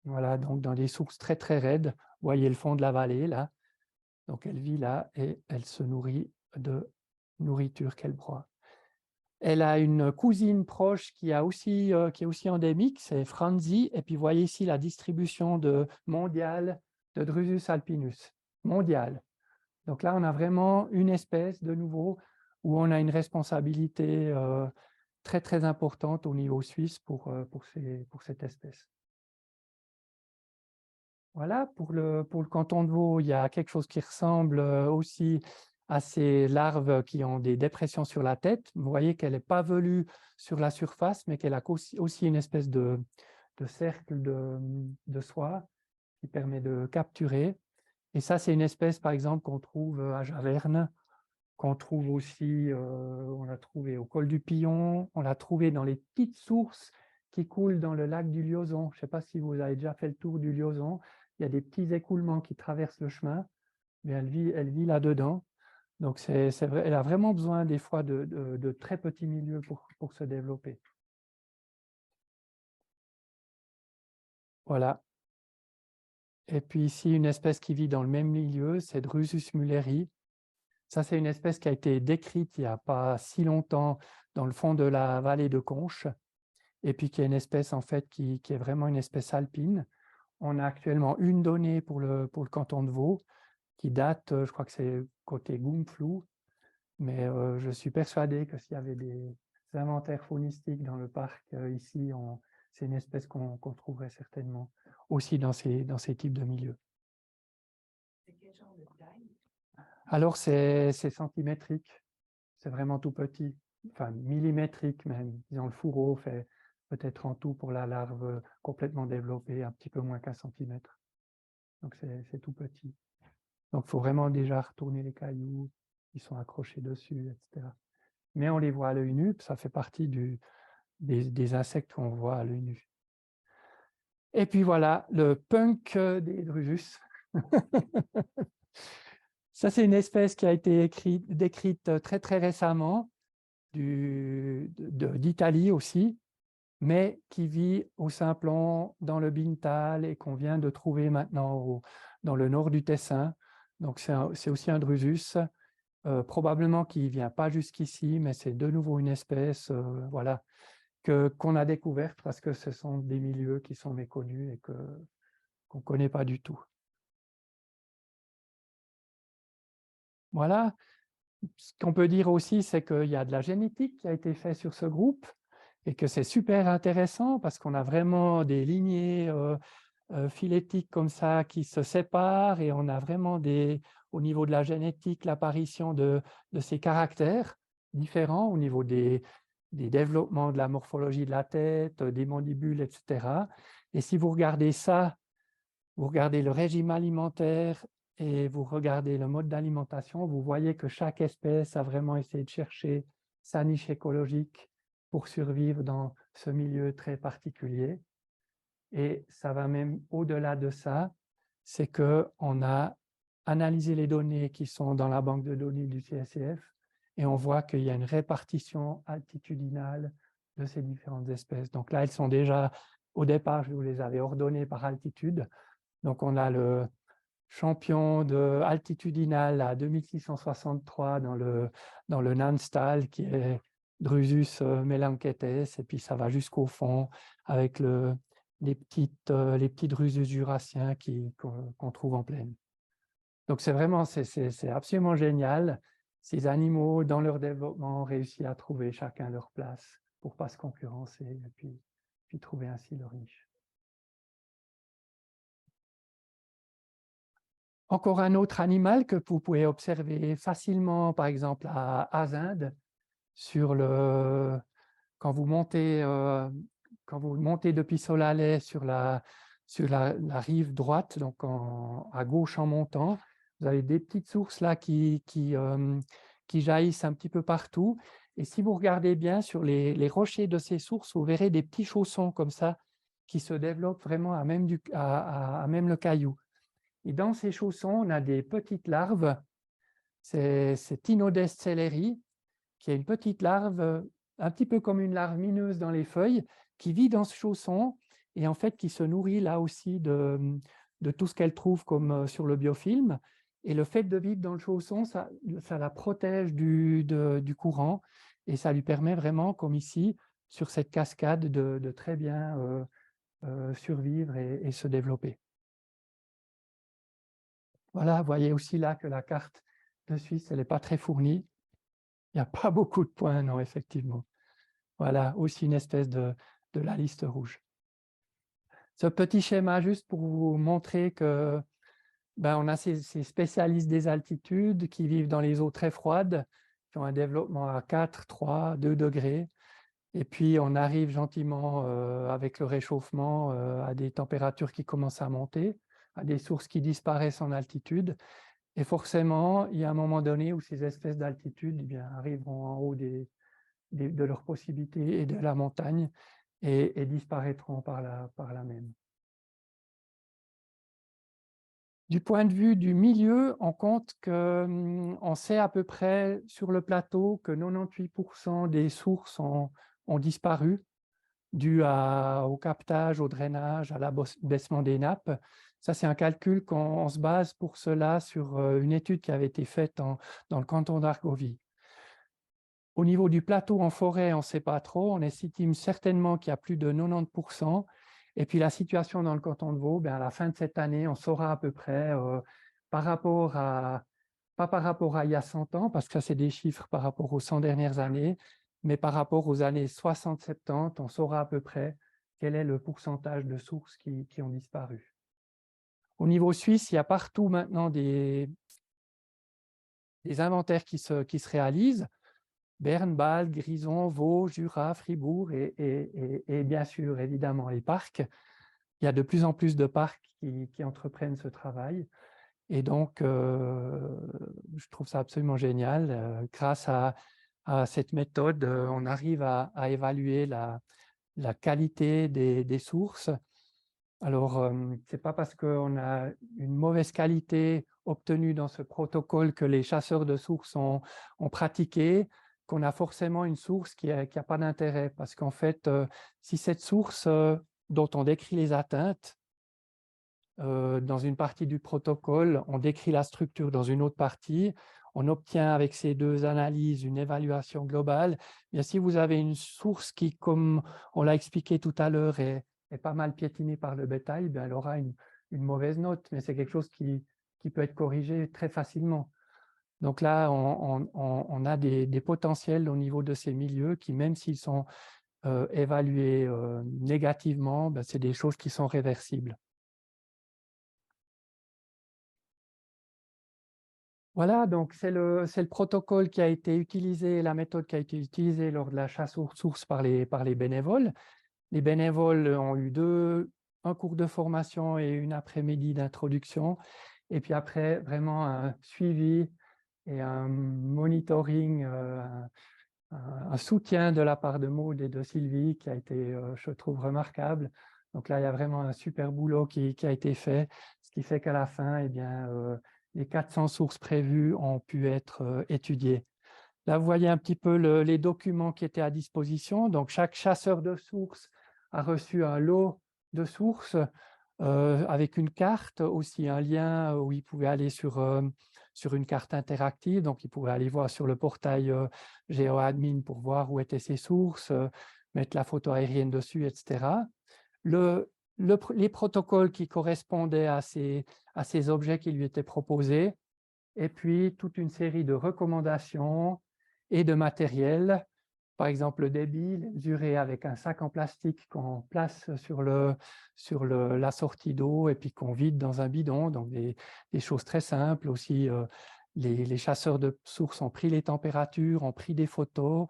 Voilà, donc dans des sources très très raides. Vous voyez le fond de la vallée là. Donc elle vit là et elle se nourrit de nourriture qu'elle broie. Elle a une cousine proche qui est aussi endémique, c'est Franzi. Et puis vous voyez ici la distribution mondiale de Drusus alpinus, mondiale. Donc là, on a vraiment une espèce de nouveau où on a une responsabilité très très importante au niveau suisse pour cette espèce. Voilà, pour le canton de Vaud, il y a quelque chose qui ressemble aussi à ces larves qui ont des dépressions sur la tête. Vous voyez qu'elle n'est pas velue sur la surface, mais qu'elle a aussi une espèce de cercle de soie qui permet de capturer. Et ça, c'est une espèce, par exemple, qu'on trouve à Javerne, qu'on trouve aussi, on l'a trouvé au col du Pillon, on l'a trouvé dans les petites sources qui coulent dans le lac du Liozon. Je ne sais pas si vous avez déjà fait le tour du Liozon. Il y a des petits écoulements qui traversent le chemin, mais elle vit là-dedans. Donc, c'est vrai, elle a vraiment besoin des fois de très petits milieux pour se développer. Voilà. Et puis ici, une espèce qui vit dans le même milieu, c'est Drusus mulleri. Ça, c'est une espèce qui a été décrite il n'y a pas si longtemps dans le fond de la vallée de Conches, et puis qui est une espèce en fait qui est vraiment une espèce alpine. On a actuellement une donnée pour le canton de Vaud qui date, je crois que c'est côté Goumflou, mais je suis persuadé que s'il y avait des inventaires faunistiques dans le parc ici, c'est une espèce qu'on trouverait certainement aussi dans ces types de milieux. C'est quel genre de taille? Alors c'est centimétrique, c'est vraiment tout petit, enfin millimétrique même. Disons, le fourreau fait peut-être en tout pour la larve complètement développée un petit peu moins qu'un centimètre. Donc c'est tout petit. Donc il faut vraiment déjà retourner les cailloux, ils sont accrochés dessus, etc. Mais on les voit à l'œil nu, ça fait partie des insectes qu'on voit à l'œil nu. Et puis voilà, le punk des Drusus. Ça, c'est une espèce qui a été décrite très très récemment, d'Italie aussi, mais qui vit au Simplon, dans le Bintal, et qu'on vient de trouver maintenant dans le nord du Tessin. Donc c'est aussi un Drusus, probablement qui ne vient pas jusqu'ici, mais c'est de nouveau une espèce voilà, qu'on a découverte parce que ce sont des milieux qui sont méconnus et qu'on ne connaît pas du tout. Voilà. Ce qu'on peut dire aussi, c'est qu'il y a de la génétique qui a été faite sur ce groupe et que c'est super intéressant parce qu'on a vraiment des lignées phylétiques comme ça qui se séparent et on a vraiment au niveau de la génétique l'apparition de ces caractères différents au niveau des développements de la morphologie de la tête, des mandibules, etc. Et si vous regardez ça, vous regardez le régime alimentaire et vous regardez le mode d'alimentation, vous voyez que chaque espèce a vraiment essayé de chercher sa niche écologique pour survivre dans ce milieu très particulier. Et ça va même au-delà de ça, c'est qu'on a analysé les données qui sont dans la banque de données du CSCF et on voit qu'il y a une répartition altitudinale de ces différentes espèces. Donc là, elles sont déjà, au départ, je vous les avais ordonnées par altitude. Donc on a champion de altitudinal à 2663 dans le Nanstal, qui est Drusus melanchetes, et puis ça va jusqu'au fond avec les petits Drusus jurassiens qu'on trouve en plaine. Donc c'est absolument génial. Ces animaux, dans leur développement, ont réussi à trouver chacun leur place pour ne pas se concurrencer et puis trouver ainsi leur niche. Encore un autre animal que vous pouvez observer facilement, par exemple à Azinde, quand vous montez depuis Solalé sur la rive droite, donc à gauche en montant, vous avez des petites sources là qui jaillissent un petit peu partout. Et si vous regardez bien sur les rochers de ces sources, vous verrez des petits chaussons comme ça qui se développent vraiment à même le caillou. Et dans ces chaussons, on a des petites larves. C'est Tinodes celeri, qui est une petite larve, un petit peu comme une larve mineuse dans les feuilles, qui vit dans ce chausson et en fait qui se nourrit là aussi de tout ce qu'elle trouve comme sur le biofilm. Et le fait de vivre dans le chausson, ça la protège du courant et ça lui permet vraiment, comme ici, sur cette cascade, de très bien survivre et se développer. Voilà, vous voyez aussi là que la carte de Suisse, elle n'est pas très fournie. Il n'y a pas beaucoup de points, non, effectivement. Voilà, aussi une espèce de la liste rouge. Ce petit schéma, juste pour vous montrer que on a ces spécialistes des altitudes qui vivent dans les eaux très froides, qui ont un développement à 4, 3, 2 degrés. Et puis, on arrive gentiment, avec le réchauffement, à des températures qui commencent à monter, à des sources qui disparaissent en altitude. Et forcément, il y a un moment donné où ces espèces d'altitude arriveront en haut de leurs possibilités et de la montagne et disparaîtront par la même. Du point de vue du milieu, on compte qu'on sait à peu près sur le plateau que 98% des sources ont disparu dû au captage, au drainage, à l'abaissement des nappes. Ça, c'est un calcul qu'on se base pour cela sur une étude qui avait été faite dans le canton d'Argovie. Au niveau du plateau en forêt, on ne sait pas trop. On estime certainement qu'il y a plus de 90%. Et puis la situation dans le canton de Vaud, à la fin de cette année, on saura à peu près pas par rapport à il y a 100 ans, parce que ça, c'est des chiffres par rapport aux 100 dernières années, mais par rapport aux années 60-70, on saura à peu près quel est le pourcentage de sources qui ont disparu. Au niveau suisse, il y a partout maintenant des inventaires qui se réalisent. Berne, Bâle, Grison, Vaud, Jura, Fribourg et bien sûr, évidemment, les parcs. Il y a de plus en plus de parcs qui entreprennent ce travail. Et donc, je trouve ça absolument génial. Grâce à cette méthode, on arrive à évaluer la qualité des sources. Alors, ce n'est pas parce qu'on a une mauvaise qualité obtenue dans ce protocole que les chasseurs de sources ont pratiqué, qu'on a forcément une source qui n'a pas d'intérêt. Parce qu'en fait, si cette source dont on décrit les atteintes, dans une partie du protocole, on décrit la structure dans une autre partie, on obtient avec ces deux analyses une évaluation globale. Bien, si vous avez une source qui, comme on l'a expliqué tout à l'heure, est pas mal piétinée par le bétail, bien, elle aura une mauvaise note, mais c'est quelque chose qui peut être corrigé très facilement. Donc là, on a des potentiels au niveau de ces milieux qui, même s'ils sont évalués négativement, ben, c'est des choses qui sont réversibles. Voilà, donc c'est le protocole qui a été utilisé, la méthode qui a été utilisée lors de la chasse aux sources par les bénévoles. Les bénévoles ont eu un cours de formation et une après-midi d'introduction. Et puis après, vraiment un suivi et un monitoring, un soutien de la part de Maud et de Sylvie qui a été, je trouve, remarquable. Donc là, il y a vraiment un super boulot qui a été fait, ce qui fait qu'à la fin, eh bien, les 400 sources prévues ont pu être étudiées. Là, vous voyez un petit peu les documents qui étaient à disposition. Donc, chaque chasseur de sources a reçu un lot de sources avec une carte, aussi un lien où ils pouvaient aller sur une carte interactive. Donc, ils pouvaient aller voir sur le portail GeoAdmin pour voir où étaient ces sources, mettre la photo aérienne dessus, etc. Les protocoles qui correspondaient à ces objets qui lui étaient proposés, et puis toute une série de recommandations et de matériel. Par exemple, le débit, mesuré avec un sac en plastique qu'on place sur la sortie d'eau et puis qu'on vide dans un bidon. Donc, des choses très simples aussi. Les chasseurs de sources ont pris les températures, ont pris des photos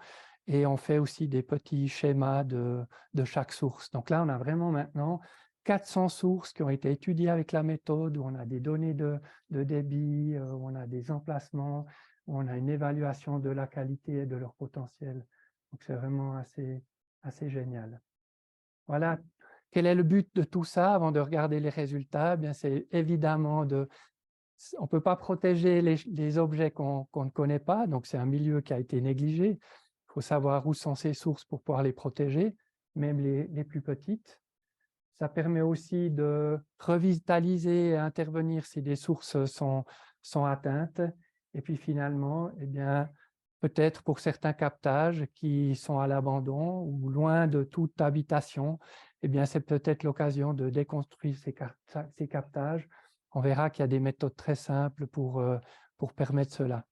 et ont fait aussi des petits schémas de chaque source. Donc là, on a vraiment maintenant 400 sources qui ont été étudiées avec la méthode, où on a des données de débit, où on a des emplacements, où on a une évaluation de la qualité et de leur potentiel. Donc, c'est vraiment assez génial. Voilà. Quel est le but de tout ça avant de regarder les résultats? Bien, c'est évidemment on ne peut pas protéger les objets qu'on ne connaît pas, donc c'est un milieu qui a été négligé. Il faut savoir où sont ces sources pour pouvoir les protéger, même les plus petites. Ça permet aussi de revitaliser et intervenir si des sources sont atteintes. Et puis finalement, eh bien, peut-être pour certains captages qui sont à l'abandon ou loin de toute habitation, eh bien, c'est peut-être l'occasion de déconstruire ces captages. On verra qu'il y a des méthodes très simples pour permettre cela.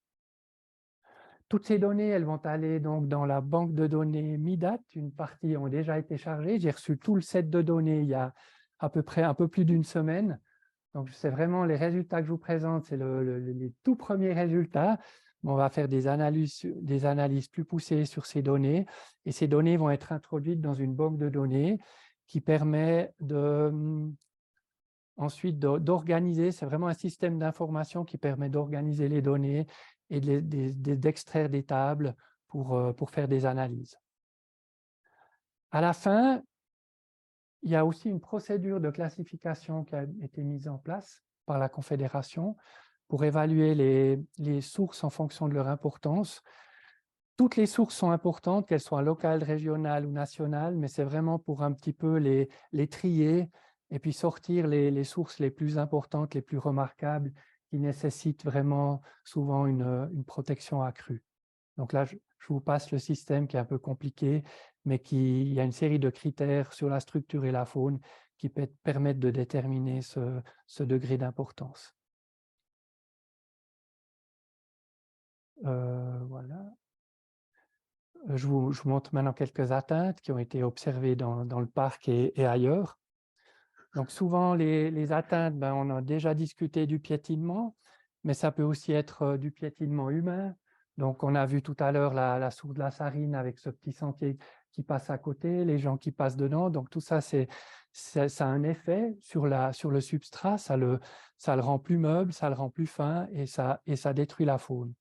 Toutes ces données, elles vont aller donc dans la banque de données MIDAT. Une partie ont déjà été chargées. J'ai reçu tout le set de données il y a à peu près un peu plus d'une semaine. Donc, c'est vraiment les résultats que je vous présente, c'est les tout premiers résultats. On va faire des analyses plus poussées sur ces données. Et ces données vont être introduites dans une banque de données qui permet ensuite d'organiser. C'est vraiment un système d'information qui permet d'organiser les données et d'extraire des tables pour faire des analyses. À la fin, il y a aussi une procédure de classification qui a été mise en place par la Confédération pour évaluer les sources en fonction de leur importance. Toutes les sources sont importantes, qu'elles soient locales, régionales ou nationales, mais c'est vraiment pour un petit peu les trier et puis sortir les sources les plus importantes, les plus remarquables, qui nécessitent vraiment souvent une protection accrue. Donc là, je vous passe le système qui est un peu compliqué, mais il y a une série de critères sur la structure et la faune qui permettent de déterminer ce degré d'importance. Voilà. Je vous montre maintenant quelques atteintes qui ont été observées dans le parc et ailleurs. Donc souvent, les atteintes, on a déjà discuté du piétinement, mais ça peut aussi être du piétinement humain. Donc on a vu tout à l'heure la source de la Sarine avec ce petit sentier qui passe à côté, les gens qui passent dedans. Donc tout ça, ça a un effet sur le substrat, ça le rend plus meuble, ça le rend plus fin et ça détruit la faune.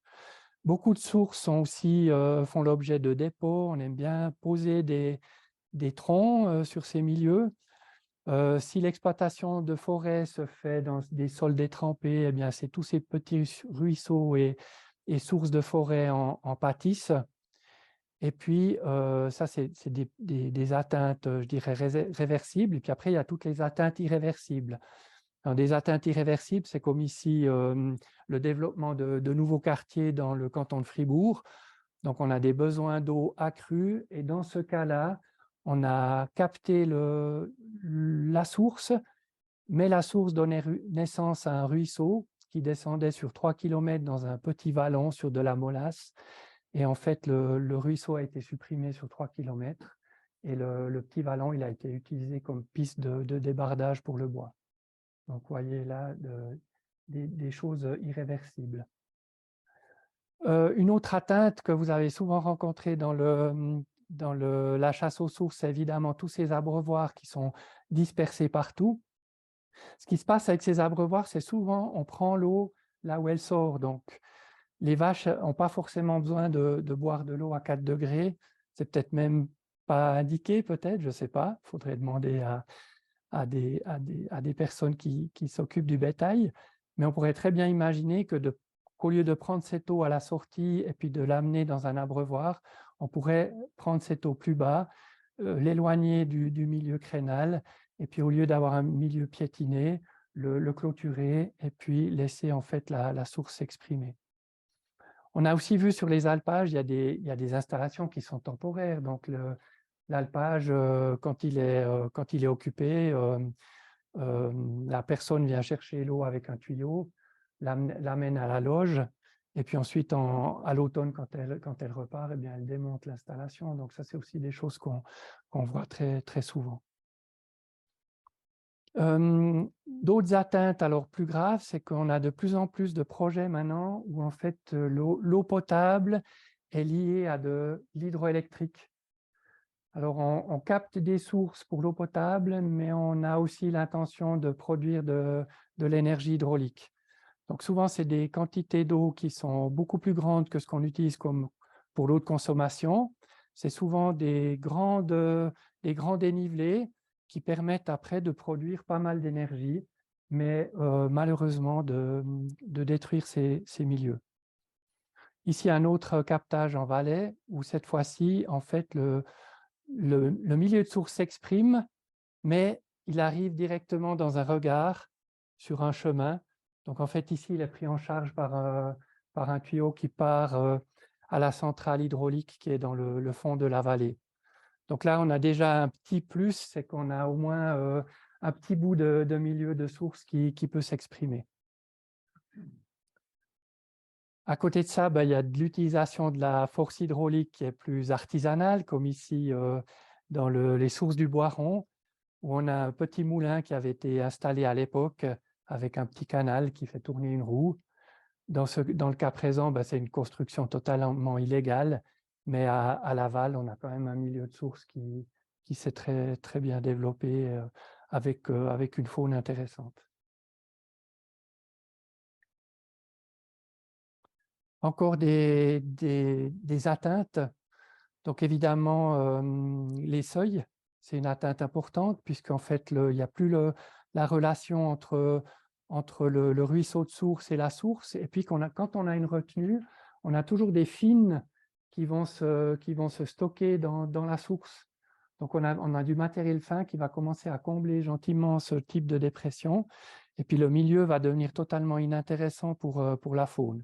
Beaucoup de sources font l'objet de dépôts. On aime bien poser des troncs sur ces milieux. Si l'exploitation de forêt se fait dans des sols détrempés, eh bien, c'est tous ces petits ruisseaux et sources de forêt en pâtissent. Et puis, ça, c'est des atteintes, je dirais, réversibles. Et puis après, il y a toutes les atteintes irréversibles. Alors, des atteintes irréversibles, c'est comme ici le développement de nouveaux quartiers dans le canton de Fribourg. Donc, on a des besoins d'eau accrus et dans ce cas-là, on a capté la source, mais la source donnait naissance à un ruisseau qui descendait sur 3 km dans un petit vallon sur de la molasse. Et en fait, le ruisseau a été supprimé sur 3 km et le petit vallon, il a été utilisé comme piste de débardage pour le bois. Donc, vous voyez là des choses irréversibles. Une autre atteinte que vous avez souvent rencontrée dans la chasse aux sources, c'est évidemment tous ces abreuvoirs qui sont dispersés partout. Ce qui se passe avec ces abreuvoirs, c'est souvent on prend l'eau là où elle sort. Donc, les vaches n'ont pas forcément besoin de boire de l'eau à 4 degrés. C'est peut-être même pas indiqué, peut-être, je ne sais pas. Il faudrait demander à des personnes qui s'occupent du bétail. Mais on pourrait très bien imaginer qu'au lieu de prendre cette eau à la sortie et puis de l'amener dans un abreuvoir, on pourrait prendre cette eau plus bas, l'éloigner du milieu crénal et puis au lieu d'avoir un milieu piétiné, le clôturer et puis laisser en fait la source s'exprimer. On a aussi vu sur les alpages, il y a des installations qui sont temporaires. Donc l'alpage, quand il est occupé, la personne vient chercher l'eau avec un tuyau, l'amène à la loge, et puis ensuite, à l'automne, quand elle repart, eh bien, elle démonte l'installation. Donc ça, c'est aussi des choses qu'on voit très, très souvent. D'autres atteintes alors plus graves, c'est qu'on a de plus en plus de projets maintenant où en fait l'eau potable est liée à de l'hydroélectrique. Alors on capte des sources pour l'eau potable, mais on a aussi l'intention de produire de l'énergie hydraulique. Donc souvent, c'est des quantités d'eau qui sont beaucoup plus grandes que ce qu'on utilise comme pour l'eau de consommation. C'est souvent des grands dénivelés qui permettent après de produire pas mal d'énergie, mais malheureusement de détruire ces milieux. Ici, un autre captage en Valais, où cette fois-ci, en fait, le milieu de source s'exprime, mais il arrive directement dans un regard sur un chemin. Donc en fait, ici, il est pris en charge par un tuyau qui part à la centrale hydraulique qui est dans le fond de la vallée. Donc là, on a déjà un petit plus, c'est qu'on a au moins un petit bout de milieu de source qui peut s'exprimer. À côté de ça, il y a de l'utilisation de la force hydraulique qui est plus artisanale, comme ici dans les sources du Boiron, où on a un petit moulin qui avait été installé à l'époque avec un petit canal qui fait tourner une roue. Dans le cas présent, c'est une construction totalement illégale, mais à Laval, on a quand même un milieu de source qui s'est très, très bien développé avec une faune intéressante. Encore des atteintes. Donc évidemment, les seuils, c'est une atteinte importante puisqu'en fait, il n'y a plus la relation entre le ruisseau de source et la source. Et puis quand on a une retenue, on a toujours des fines qui vont se stocker dans la source. Donc on a du matériel fin qui va commencer à combler gentiment ce type de dépression. Et puis le milieu va devenir totalement inintéressant pour la faune.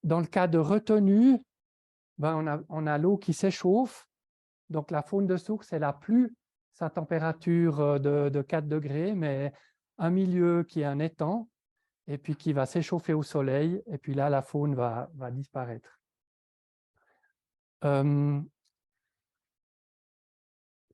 Dans le cas de retenue, on a l'eau qui s'échauffe, donc la faune de source, elle n'a plus sa température de 4 degrés, mais un milieu qui est un étang, et puis qui va s'échauffer au soleil, et puis là, la faune va disparaître.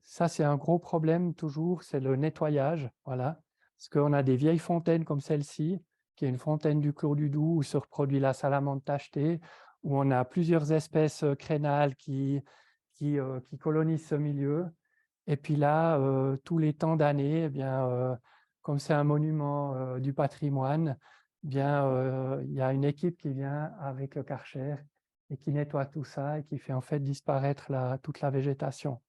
Ça, c'est un gros problème toujours, c'est le nettoyage, voilà. Parce qu'on a des vieilles fontaines comme celle-ci, qui est une fontaine du Clos du Doubs où se reproduit la salamandre tachetée, où on a plusieurs espèces crénales qui colonisent ce milieu. Et puis là, tous les temps d'année, eh bien, comme c'est un monument du patrimoine, eh bien, il y a une équipe qui vient avec le Karcher et qui nettoie tout ça et qui fait en fait disparaître toute la végétation.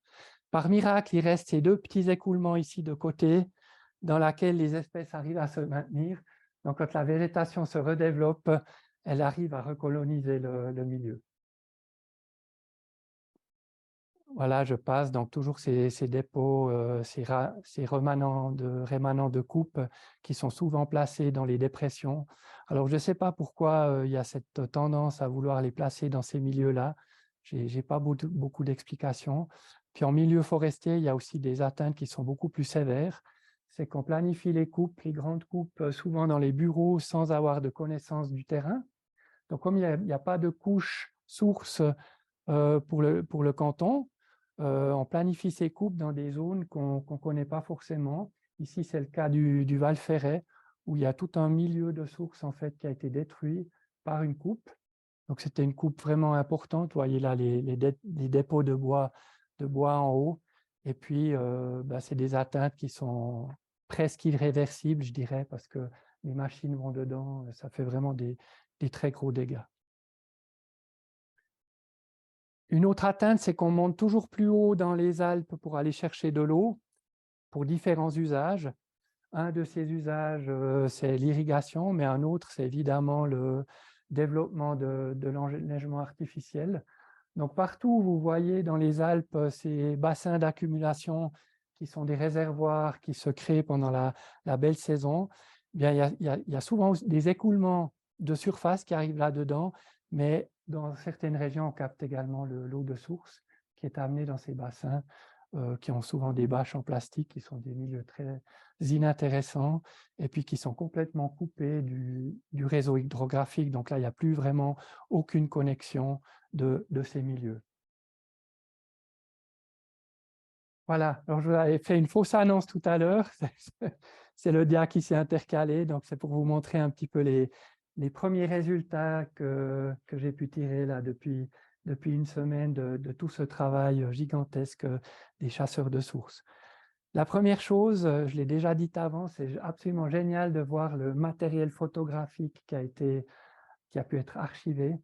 Par miracle, il reste ces deux petits écoulements ici de côté dans lesquels les espèces arrivent à se maintenir. Donc, quand la végétation se redéveloppe, elle arrive à recoloniser le milieu. Voilà, je passe donc toujours ces dépôts, ces rémanents de coupe qui sont souvent placés dans les dépressions. Alors, je ne sais pas pourquoi il y a cette tendance à vouloir les placer dans ces milieux-là. Je n'ai pas beaucoup d'explications. Puis en milieu forestier, il y a aussi des atteintes qui sont beaucoup plus sévères. C'est qu'on planifie les coupes, les grandes coupes, souvent dans les bureaux sans avoir de connaissance du terrain. Donc, comme il n'y a pas de couche source pour le canton, on planifie ces coupes dans des zones qu'on ne connaît pas forcément. Ici, c'est le cas du Val Ferret, où il y a tout un milieu de sources en fait, qui a été détruit par une coupe. Donc, c'était une coupe vraiment importante. Vous voyez là les dépôts de bois en haut. Et puis, c'est des atteintes qui sont presque irréversibles, je dirais, parce que les machines vont dedans. Ça fait vraiment des très gros dégâts. Une autre atteinte, c'est qu'on monte toujours plus haut dans les Alpes pour aller chercher de l'eau pour différents usages. Un de ces usages, c'est l'irrigation, mais un autre, c'est évidemment le développement de l'enneigement artificiel. Donc partout où vous voyez dans les Alpes ces bassins d'accumulation qui sont des réservoirs qui se créent pendant la belle saison, eh bien, il y a souvent des écoulements de surface qui arrivent là-dedans, mais dans certaines régions, on capte également l'eau de source qui est amenée dans ces bassins, qui ont souvent des bâches en plastique, qui sont des milieux très inintéressants, et puis qui sont complètement coupés du réseau hydrographique. Donc là, il n'y a plus vraiment aucune connexion de ces milieux. Voilà, alors je vous avais fait une fausse annonce tout à l'heure, c'est le dia qui s'est intercalé, donc c'est pour vous montrer un petit peu les premiers résultats que j'ai pu tirer là depuis une semaine de tout ce travail gigantesque des chasseurs de sources. La première chose, je l'ai déjà dit avant, c'est absolument génial de voir le matériel photographique qui a pu être archivé.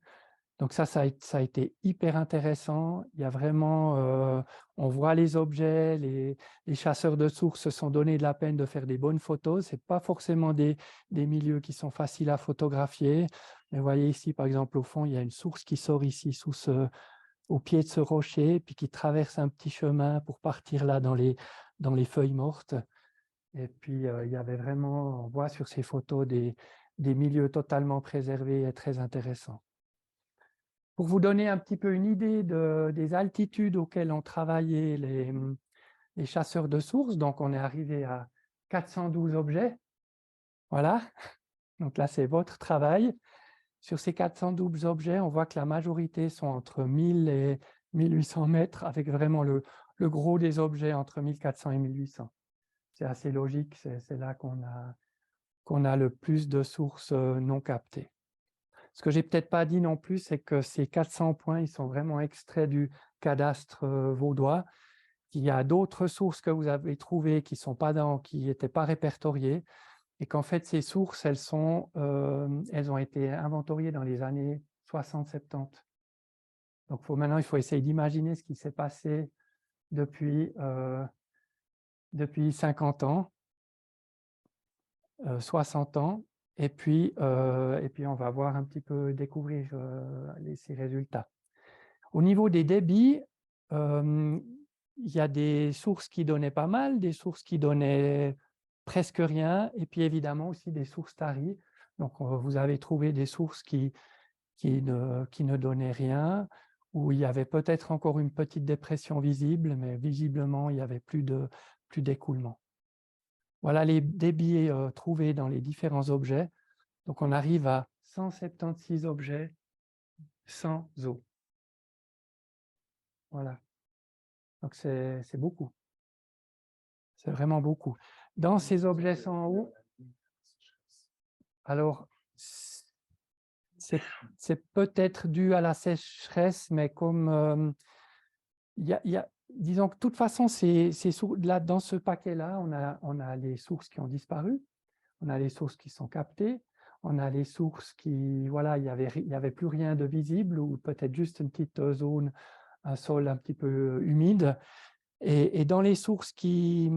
Donc ça a été hyper intéressant. Il y a vraiment, on voit les objets, les chasseurs de sources se sont donné de la peine de faire des bonnes photos. Ce n'est pas forcément des milieux qui sont faciles à photographier. Mais vous voyez ici, par exemple, au fond, il y a une source qui sort ici au pied de ce rocher, puis qui traverse un petit chemin pour partir là dans les feuilles mortes. Et puis, il y avait vraiment, on voit sur ces photos des milieux totalement préservés et très intéressants. Pour vous donner un petit peu une idée des altitudes auxquelles ont travaillé les chasseurs de sources, donc on est arrivé à 412 objets. Voilà, donc là c'est votre travail. Sur ces 412 objets, on voit que la majorité sont entre 1000 et 1800 mètres, avec vraiment le gros des objets entre 1400 et 1800. C'est assez logique, c'est là qu'on a le plus de sources non captées. Ce que j'ai peut-être pas dit non plus, c'est que ces 400 points, ils sont vraiment extraits du cadastre vaudois. Il y a d'autres sources que vous avez trouvées qui n'étaient pas répertoriées, et qu'en fait, ces sources, elles ont été inventoriées dans les années 60-70. Donc maintenant, il faut essayer d'imaginer ce qui s'est passé depuis 50 ans, 60 ans. Et puis, on va voir un petit peu, découvrir ces résultats. Au niveau des débits, il y a des sources qui donnaient pas mal, des sources qui donnaient presque rien, et puis évidemment aussi des sources taries. Donc, vous avez trouvé des sources qui ne donnaient rien, où il y avait peut-être encore une petite dépression visible, mais visiblement, il n'y avait plus d'écoulement. Voilà les débits trouvés dans les différents objets. Donc, on arrive à 176 objets sans eau. Voilà. Donc, c'est beaucoup. C'est vraiment beaucoup. Dans ces objets sans eau, alors, c'est peut-être dû à la sécheresse, mais comme disons que de toute façon, là, dans ce paquet-là, on a les sources qui ont disparu, on a les sources qui sont captées, on a les sources qui, voilà, il y avait plus rien de visible, ou peut-être juste une petite zone, un sol un petit peu humide. Et dans les sources qui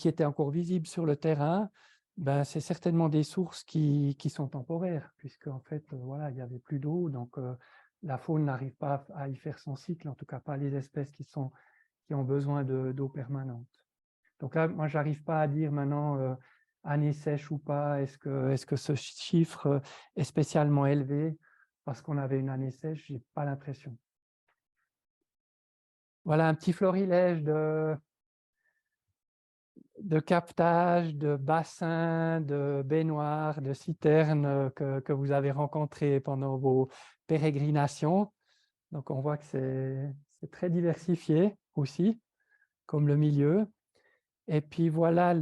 étaient encore visibles sur le terrain, ben, c'est certainement des sources qui sont temporaires, puisque en fait, voilà, il n'y avait plus d'eau, donc la faune n'arrive pas à y faire son cycle, en tout cas pas les espèces qui ont besoin d'eau permanente. Donc là, moi, je n'arrive pas à dire maintenant année sèche ou pas, est-ce que ce chiffre est spécialement élevé parce qu'on avait une année sèche, je n'ai pas l'impression. Voilà un petit florilège de captage, de bassins, de baignoires, de citernes que vous avez rencontrés pendant vos pérégrinations. Donc, on voit que c'est très diversifié aussi, comme le milieu. Et puis, voilà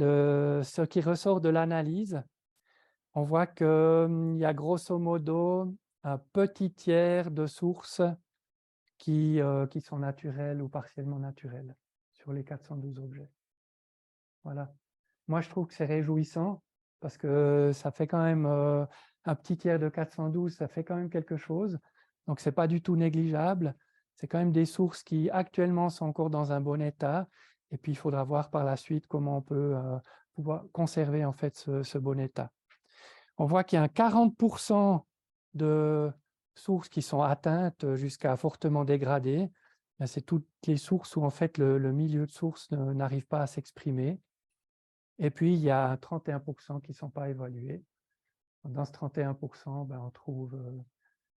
ce qui ressort de l'analyse. On voit qu'il y a grosso modo un petit tiers de sources qui sont naturelles ou partiellement naturelles sur les 412 objets. Voilà. Moi, je trouve que c'est réjouissant parce que ça fait quand même un petit tiers de 412, ça fait quand même quelque chose. Donc, ce n'est pas du tout négligeable. C'est quand même des sources qui actuellement sont encore dans un bon état. Et puis, il faudra voir par la suite comment on peut pouvoir conserver en fait ce bon état. On voit qu'il y a un 40% de sources qui sont atteintes jusqu'à fortement dégradées. c'est toutes les sources où en fait le milieu de source n'arrive pas à s'exprimer. Et puis, il y a 31% qui ne sont pas évalués. Dans ce 31%, on trouve,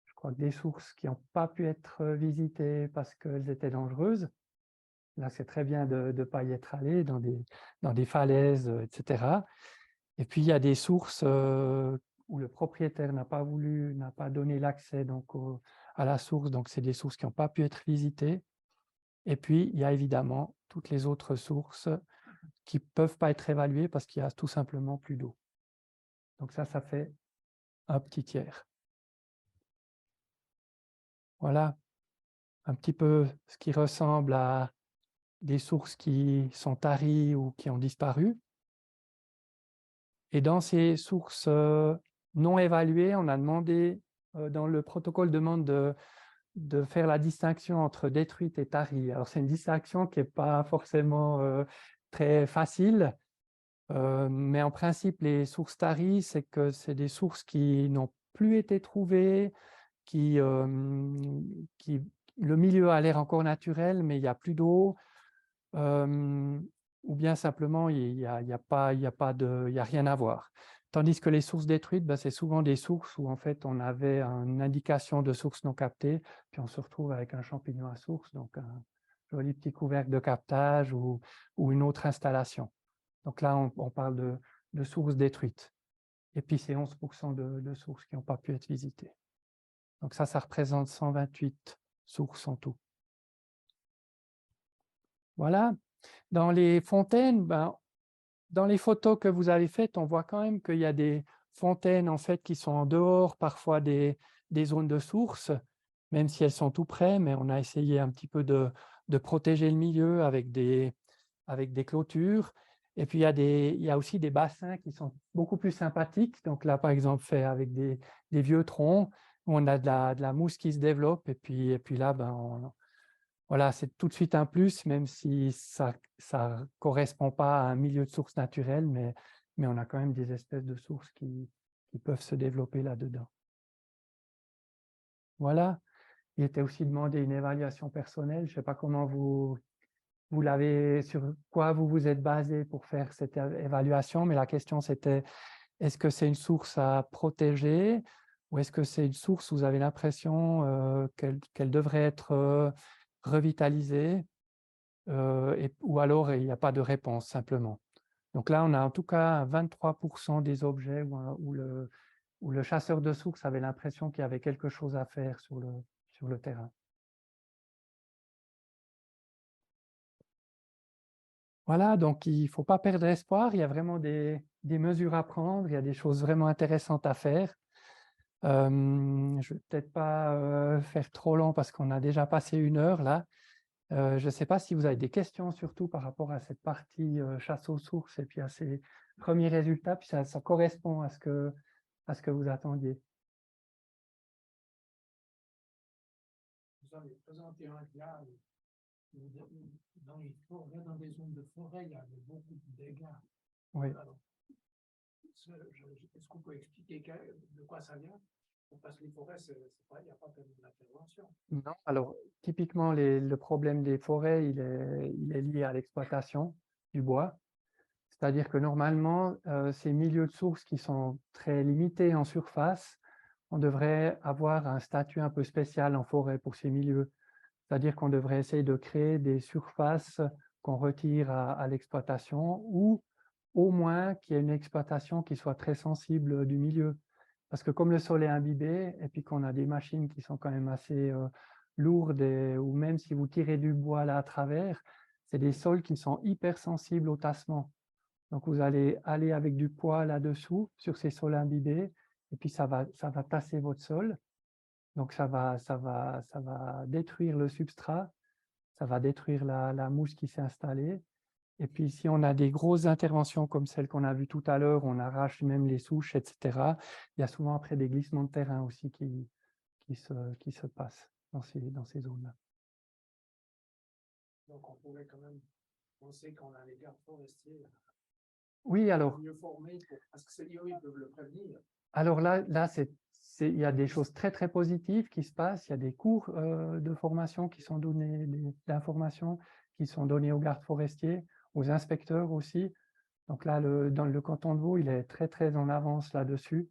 je crois, des sources qui n'ont pas pu être visitées parce qu'elles étaient dangereuses. Là, c'est très bien de ne pas y être allé dans des falaises, etc. Et puis, il y a des sources où le propriétaire n'a pas donné l'accès à la source. Donc, c'est des sources qui n'ont pas pu être visitées. Et puis, il y a évidemment toutes les autres sources qui ne peuvent pas être évaluées parce qu'il y a tout simplement plus d'eau. Donc ça fait un petit tiers. Voilà un petit peu ce qui ressemble à des sources qui sont taries ou qui ont disparu. Et dans ces sources non évaluées, on a demandé, dans le protocole demande de faire la distinction entre détruite et tarie. Alors c'est une distinction qui n'est pas forcément très facile, mais en principe, les sources taries, c'est que c'est des sources qui n'ont plus été trouvées, le milieu a l'air encore naturel, mais il n'y a plus d'eau, ou bien simplement il n'y a rien à voir. Tandis que les sources détruites, c'est souvent des sources où en fait on avait une indication de source non captée, puis on se retrouve avec un champignon à source, donc un joli petit couvercle de captage ou une autre installation. Donc là, on parle de sources détruites. Et puis c'est 11% de sources qui n'ont pas pu être visitées. Donc ça représente 128 sources en tout. Voilà. Dans les fontaines, dans les photos que vous avez faites, on voit quand même qu'il y a des fontaines en fait, qui sont en dehors parfois des zones de source, même si elles sont tout près, mais on a essayé un petit peu de protéger le milieu avec des clôtures. Et puis, il y a aussi des bassins qui sont beaucoup plus sympathiques. Donc là, par exemple, fait avec des vieux troncs, où on a de la mousse qui se développe. Et puis là, voilà, c'est tout de suite un plus, même si ça ne correspond pas à un milieu de source naturel, mais on a quand même des espèces de sources qui peuvent se développer là-dedans. Voilà. Il était aussi demandé une évaluation personnelle. Je ne sais pas comment vous l'avez, sur quoi vous vous êtes basé pour faire cette évaluation, mais la question c'était, est-ce que c'est une source à protéger ou est-ce que c'est une source où vous avez l'impression qu'elle devrait être revitalisée ou alors il n'y a pas de réponse simplement. Donc là, on a en tout cas 23% des objets où le chasseur de sources avait l'impression qu'il y avait quelque chose à faire sur le terrain. Voilà, donc il ne faut pas perdre espoir, il y a vraiment des mesures à prendre, il y a des choses vraiment intéressantes à faire. Je ne vais peut-être pas faire trop long parce qu'on a déjà passé 1 heure là. Je ne sais pas si vous avez des questions surtout par rapport à cette partie chasse aux sources et puis à ces premiers résultats, puis ça correspond à ce que vous attendiez. Vous avez présenté un cas dans des zones de forêt, il y a beaucoup de dégâts. Oui. Est-ce qu'on peut expliquer de quoi ça vient? Parce que les forêts, il n'y a pas tellement d'intervention. Non, alors typiquement le problème des forêts, il est lié à l'exploitation du bois. C'est-à-dire que normalement, ces milieux de sources qui sont très limités en surface, on devrait avoir un statut un peu spécial en forêt pour ces milieux. C'est-à-dire qu'on devrait essayer de créer des surfaces qu'on retire à l'exploitation ou au moins qu'il y ait une exploitation qui soit très sensible du milieu. Parce que comme le sol est imbibé et puis qu'on a des machines qui sont quand même assez lourdes ou même si vous tirez du bois là à travers, c'est des sols qui sont hyper sensibles au tassement. Donc vous allez aller avec du poids là-dessous sur ces sols imbibés et puis ça va tasser votre sol. Donc ça va détruire le substrat, ça va détruire la mousse qui s'est installée. Et puis si on a des grosses interventions comme celle qu'on a vue tout à l'heure, on arrache même les souches, etc., il y a souvent après des glissements de terrain aussi qui se passent dans ces zones-là. Donc on pourrait quand même penser qu'on a les gardes forestiers oui, alors, mieux formés, parce que eux, ils peuvent le prévenir. Alors là il y a des choses très, très positives qui se passent. Il y a des cours de formation qui sont donnés, d'information qui sont donnés aux gardes forestiers, aux inspecteurs aussi. Donc là, dans le canton de Vaud, il est très, très en avance là-dessus.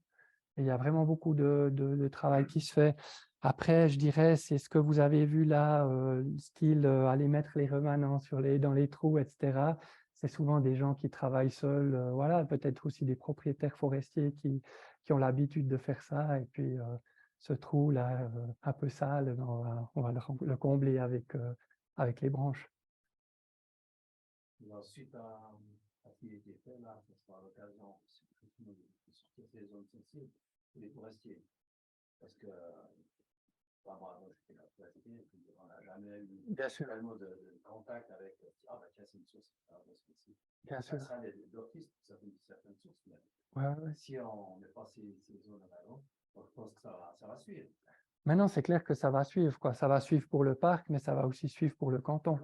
Et il y a vraiment beaucoup de travail qui se fait. Après, je dirais, c'est ce que vous avez vu là, style aller mettre les remanents dans les trous, etc. C'est souvent des gens qui travaillent seuls, voilà, peut-être aussi des propriétaires forestiers qui ont l'habitude de faire ça. Et puis, ce trou-là, un peu sale, on va le combler avec les branches. Suite à ce qui a été fait, là, ce sera l'occasion de sortir ces zones sensibles pour les forestiers. Parce que, moi, j'étais la forestier, et puis on n'a jamais eu Bien sûr. tellement de contact avec, tiens, c'est une source, c'est Bien sûr. ça, l'orchestre, certaines sources, mais Ouais. si on met pas ces zones avant, je pense que ça va suivre. Maintenant, c'est clair que ça va suivre, quoi. Ça va suivre pour le parc, mais ça va aussi suivre pour le canton.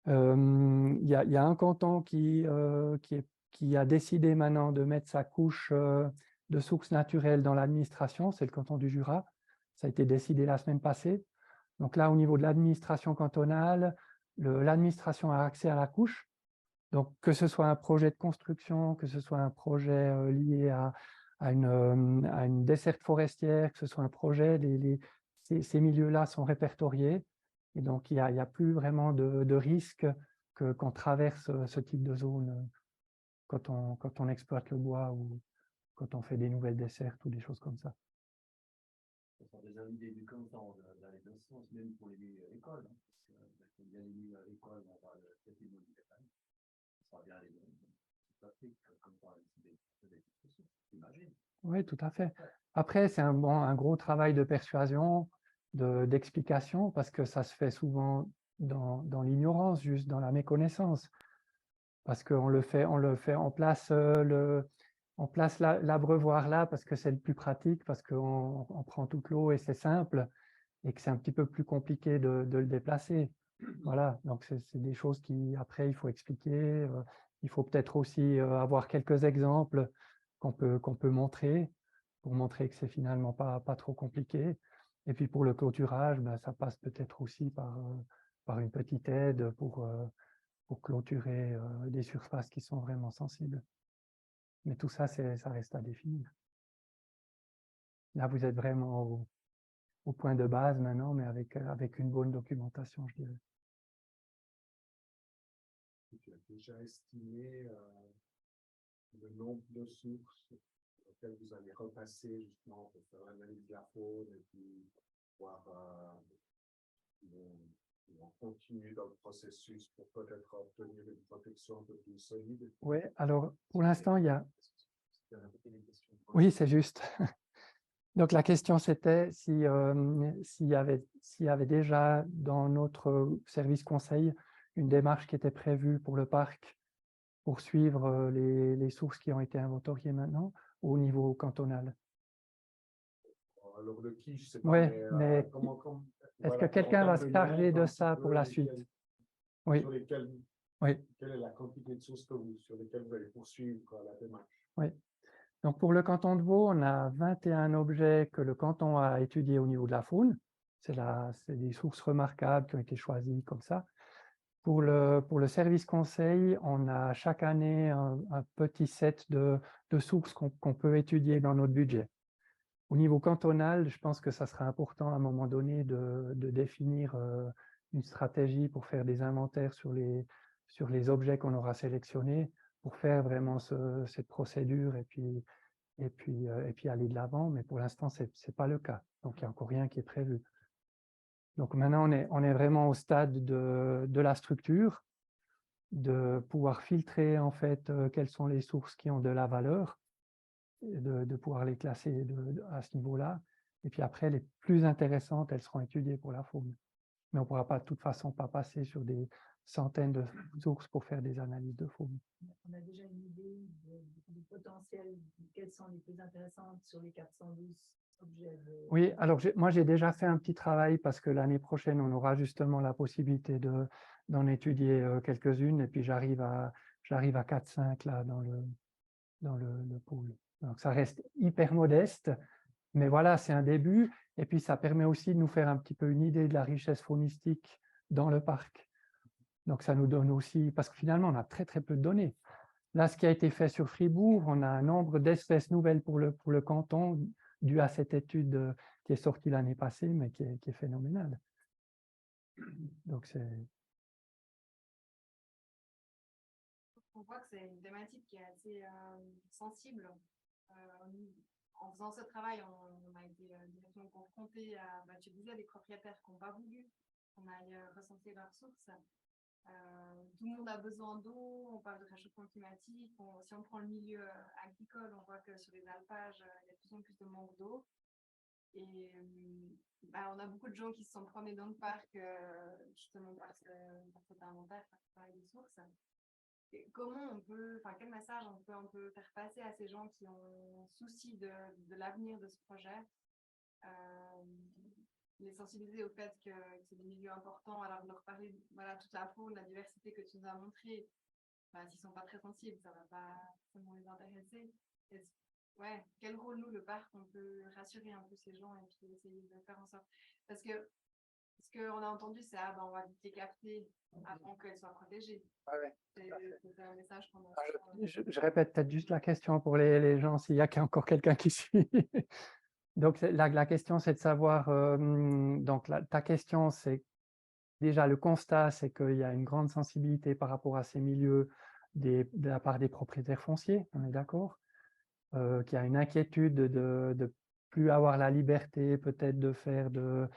Il y a un canton qui a décidé maintenant de mettre sa couche de sources naturelles dans l'administration, c'est le canton du Jura. Ça a été décidé la semaine passée. Donc là, au niveau de l'administration cantonale, l'administration a accès à la couche. Donc que ce soit un projet de construction, que ce soit un projet lié à une desserte forestière, que ce soit un projet, ces milieux-là sont répertoriés. Et donc, il n'y a plus vraiment de risque qu'on traverse ce type de zone quand on exploite le bois ou quand on fait des nouvelles dessertes ou des choses comme ça. Ce sont des idées du canton dans les deux sens, même pour les milieux agricoles. Parce que bien les milieux agricoles, on va traiter de détail. Ça sera bien les pratiques, comme on a décidé de j'imagine. Oui, tout à fait. Après, c'est un gros travail de persuasion, d'explication, parce que ça se fait souvent dans l'ignorance, juste dans la méconnaissance. Parce qu'on on place l'abreuvoir là parce que c'est le plus pratique, parce qu'on prend toute l'eau et c'est simple, et que c'est un petit peu plus compliqué de le déplacer. Voilà, donc c'est des choses qui, après, il faut expliquer. Il faut peut-être aussi avoir quelques exemples qu'on peut montrer, pour montrer que c'est finalement pas trop compliqué. Et puis pour le clôturage, ça passe peut-être aussi par une petite aide pour clôturer des surfaces qui sont vraiment sensibles. Mais tout ça, ça reste à définir. Là, vous êtes vraiment au point de base maintenant, mais avec une bonne documentation, je dirais. Tu as déjà estimé le nombre de sources auxquelles vous allez repasser justement pour faire l'analyse de la faune et puis voir on continue dans le processus pour peut-être obtenir une protection un peu plus solide. Oui, alors pour l'instant, il y a... Oui, c'est juste. Donc la question c'était s'il y avait déjà dans notre service conseil une démarche qui était prévue pour le parc pour suivre les sources qui ont été inventoriées maintenant au niveau cantonal. Alors de qui, je ne sais pas, Oui, mais est-ce voilà, que quelqu'un va se charger de ça peu pour la suite? Oui. Sur lesquels, Oui. Quelle est la quantité de sources sur lesquelles vous allez poursuivre la démarche? Oui. Donc pour le canton de Vaud, on a 21 objets que le canton a étudiés au niveau de la faune. C'est des sources remarquables qui ont été choisies comme ça. Pour le service conseil, on a chaque année un petit set de sources qu'on peut étudier dans notre budget. Au niveau cantonal, je pense que ça sera important à un moment donné de définir une stratégie pour faire des inventaires sur les objets qu'on aura sélectionnés, pour faire vraiment cette procédure et puis aller de l'avant. Mais pour l'instant, ce n'est pas le cas. Donc, il n'y a encore rien qui est prévu. Donc maintenant, on est vraiment au stade de la structure, de pouvoir filtrer en fait quelles sont les sources qui ont de la valeur, de pouvoir les classer à ce niveau-là. Et puis après, les plus intéressantes, elles seront étudiées pour la faune. Mais on ne pourra pas de toute façon pas passer sur des centaines de sources pour faire des analyses de faune. On a déjà une idée du potentiel, quelles sont les plus intéressantes sur les 412 objets. Oui, alors moi j'ai déjà fait un petit travail parce que l'année prochaine, on aura justement la possibilité d'en étudier quelques-unes et puis j'arrive à 4-5 là dans le pool. Donc ça reste hyper modeste, Mais voilà, c'est un début. Et puis, ça permet aussi de nous faire un petit peu une idée de la richesse faunistique dans le parc. Donc, ça nous donne aussi, parce que finalement, on a très, très peu de données. Là, ce qui a été fait sur Fribourg, on a un nombre d'espèces nouvelles pour le canton, dû à cette étude qui est sortie l'année passée, mais qui est phénoménale. Donc, On voit que c'est une thématique qui est assez sensible. En faisant ce travail, on a été directement confronté à, tu disais, des propriétaires qui n'ont pas voulu qu'on aille recenser leurs sources. Tout le monde a besoin d'eau, on parle de réchauffement climatique. Si on prend le milieu agricole, on voit que sur les alpages, il y a de plus en plus de manque d'eau. Et on a beaucoup de gens qui se sont promenés dans le parc, justement par cet inventaire, par ce travail des sources. Et comment on peut, quel message on peut faire passer à ces gens qui ont souci de l'avenir de ce projet, les sensibiliser au fait que c'est des milieux importants, alors de leur parler, voilà, toute la faune, la diversité que tu nous as montré, s'ils ne sont pas très sensibles, ça ne va pas forcément les intéresser. Ouais, quel rôle, nous, le parc, on peut rassurer un peu ces gens et puis essayer de faire en sorte. Parce que ce qu'on a entendu, c'est on va vite les capter avant qu'elles soient protégées. Ouais, c'est un message qu'on a. je répète peut-être juste la question pour les gens, s'il y a encore quelqu'un qui suit. Donc, la question, c'est de savoir, donc ta question, c'est déjà le constat, c'est qu'il y a une grande sensibilité par rapport à ces milieux de la part des propriétaires fonciers, on est d'accord, qu'il y a une inquiétude de plus avoir la liberté peut-être de faire de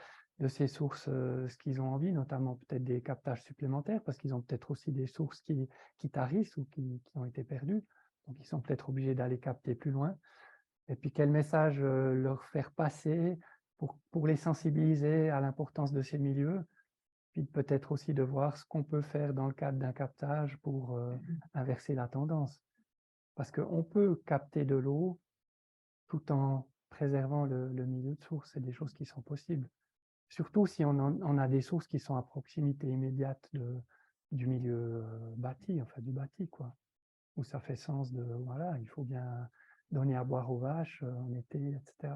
ces sources ce qu'ils ont envie, notamment peut-être des captages supplémentaires, parce qu'ils ont peut-être aussi des sources qui tarissent ou qui ont été perdues, donc ils sont peut-être obligés d'aller capter plus loin. Et puis quel message leur faire passer pour les sensibiliser à l'importance de ces milieux, puis peut-être aussi de voir ce qu'on peut faire dans le cadre d'un captage pour inverser la tendance. Parce qu'on peut capter de l'eau tout en préservant le milieu de source. C'est des choses qui sont possibles. Surtout si on a des sources qui sont à proximité immédiate du milieu bâti, enfin du bâti, quoi. Où ça fait sens de, voilà, il faut bien donner à boire aux vaches en été, etc.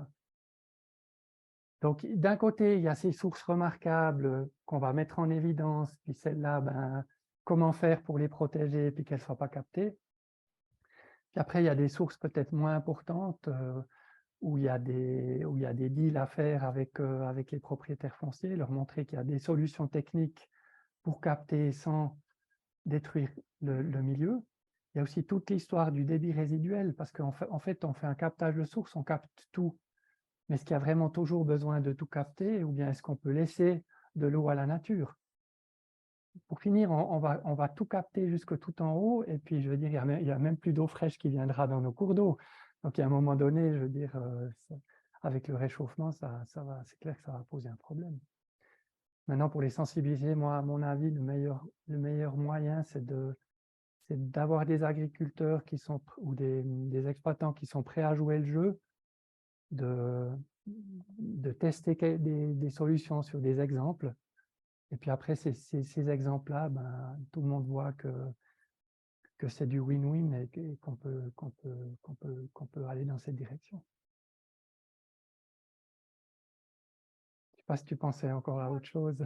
Donc, d'un côté, il y a ces sources remarquables qu'on va mettre en évidence, puis celles-là, comment faire pour les protéger et puis qu'elles ne soient pas captées. Puis après, il y a des sources peut-être moins importantes où il y a des deals à faire avec les propriétaires fonciers, leur montrer qu'il y a des solutions techniques pour capter sans détruire le milieu. Il y a aussi toute l'histoire du débit résiduel, parce qu'en fait, on fait un captage de source, on capte tout. Mais est-ce qu'il y a vraiment toujours besoin de tout capter, ou bien est-ce qu'on peut laisser de l'eau à la nature? Pour finir, on va tout capter jusque tout en haut, et puis je veux dire, il n'y a même plus d'eau fraîche qui viendra dans nos cours d'eau. Donc, à un moment donné, je veux dire, avec le réchauffement, c'est clair que ça va poser un problème. Maintenant, pour les sensibiliser, moi, à mon avis, le meilleur moyen, c'est d'avoir des agriculteurs ou des exploitants qui sont prêts à jouer le jeu, de tester des solutions sur des exemples. Et puis après, ces exemples-là, tout le monde voit que c'est du win-win et qu'on peut aller dans cette direction. Je ne sais pas si tu pensais encore à autre chose.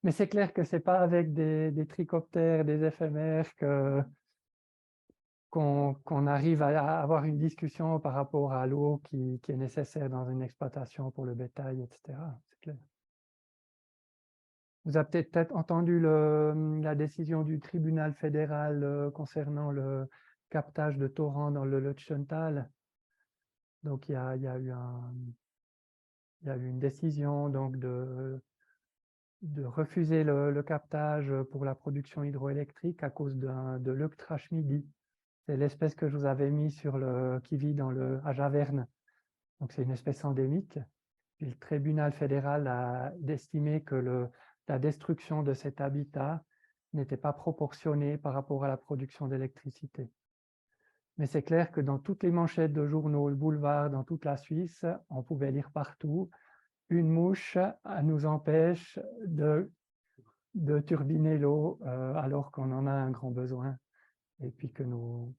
Mais c'est clair que ce n'est pas avec des trichoptères, des éphémères qu'on arrive à avoir une discussion par rapport à l'eau qui est nécessaire dans une exploitation pour le bétail, etc. C'est clair. Vous avez peut-être entendu la décision du tribunal fédéral concernant le captage de torrents dans le Lötschental. Donc, il y a eu une décision donc, de refuser le captage pour la production hydroélectrique à cause de l'Euctrachmidi. C'est l'espèce que je vous avais mis qui vit à Javerne. Donc, c'est une espèce endémique. Et le tribunal fédéral a estimé que la destruction de cet habitat n'était pas proportionnée par rapport à la production d'électricité. Mais c'est clair que dans toutes les manchettes de journaux, le boulevard, dans toute la Suisse, on pouvait lire partout « Une mouche nous empêche de turbiner l'eau alors qu'on en a un grand besoin et puis que nos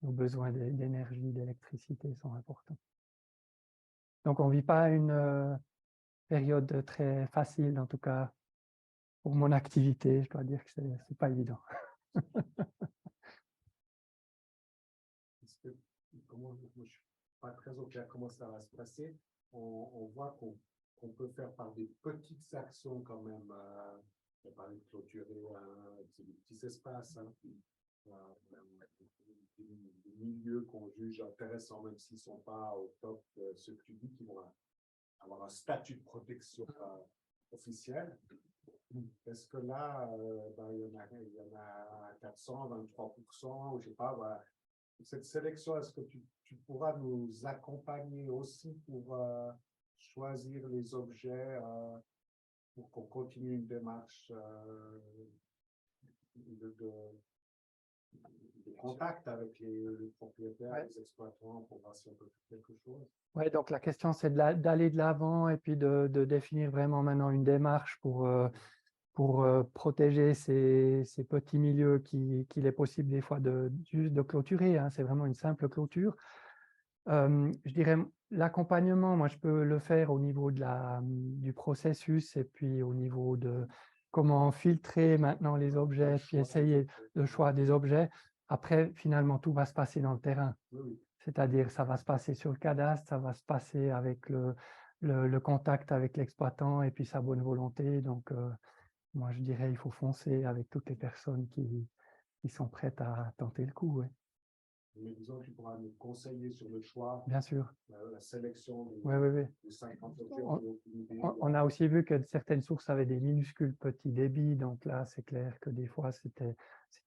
besoins d'énergie, d'électricité sont importants. » Donc, on ne vit pas une période très facile, en tout cas, pour mon activité. Je dois dire que ce n'est pas évident. Moi, je ne suis pas très au clair comment ça va se passer. On voit qu'on peut faire par des petites actions quand même. On parle de clôturer des petits espaces, hein, des milieux qu'on juge intéressants, même s'ils ne sont pas au top de ceux que tu dis qui vont avoir un statut de protection officiel. Est-ce que là, il y en a 400, 23%, ou je ne sais pas, voilà. Cette sélection, est-ce que tu pourras nous accompagner aussi pour choisir les objets pour qu'on continue une démarche de contact avec les propriétaires, Ouais. les exploitants, pour voir si on peut faire quelque chose? Oui, donc la question, c'est d'aller de l'avant et puis de définir vraiment maintenant une démarche pour protéger ces petits milieux qu'il est possible des fois juste de clôturer, hein. C'est vraiment une simple clôture. Je dirais, l'accompagnement, moi, je peux le faire au niveau du processus et puis au niveau de comment filtrer maintenant les objets, puis essayer le choix des objets. Après, finalement, tout va se passer dans le terrain. Oui. C'est-à-dire, ça va se passer sur le cadastre, ça va se passer avec le contact avec l'exploitant et puis sa bonne volonté. Donc, moi, je dirais, il faut foncer avec toutes les personnes qui sont prêtes à tenter le coup. Ouais. Mais disons, tu pourras nous conseiller sur le choix, Bien sûr. la sélection des 50 objets. On a aussi vu que certaines sources avaient des minuscules petits débits. Donc là, c'est clair que des fois, c'était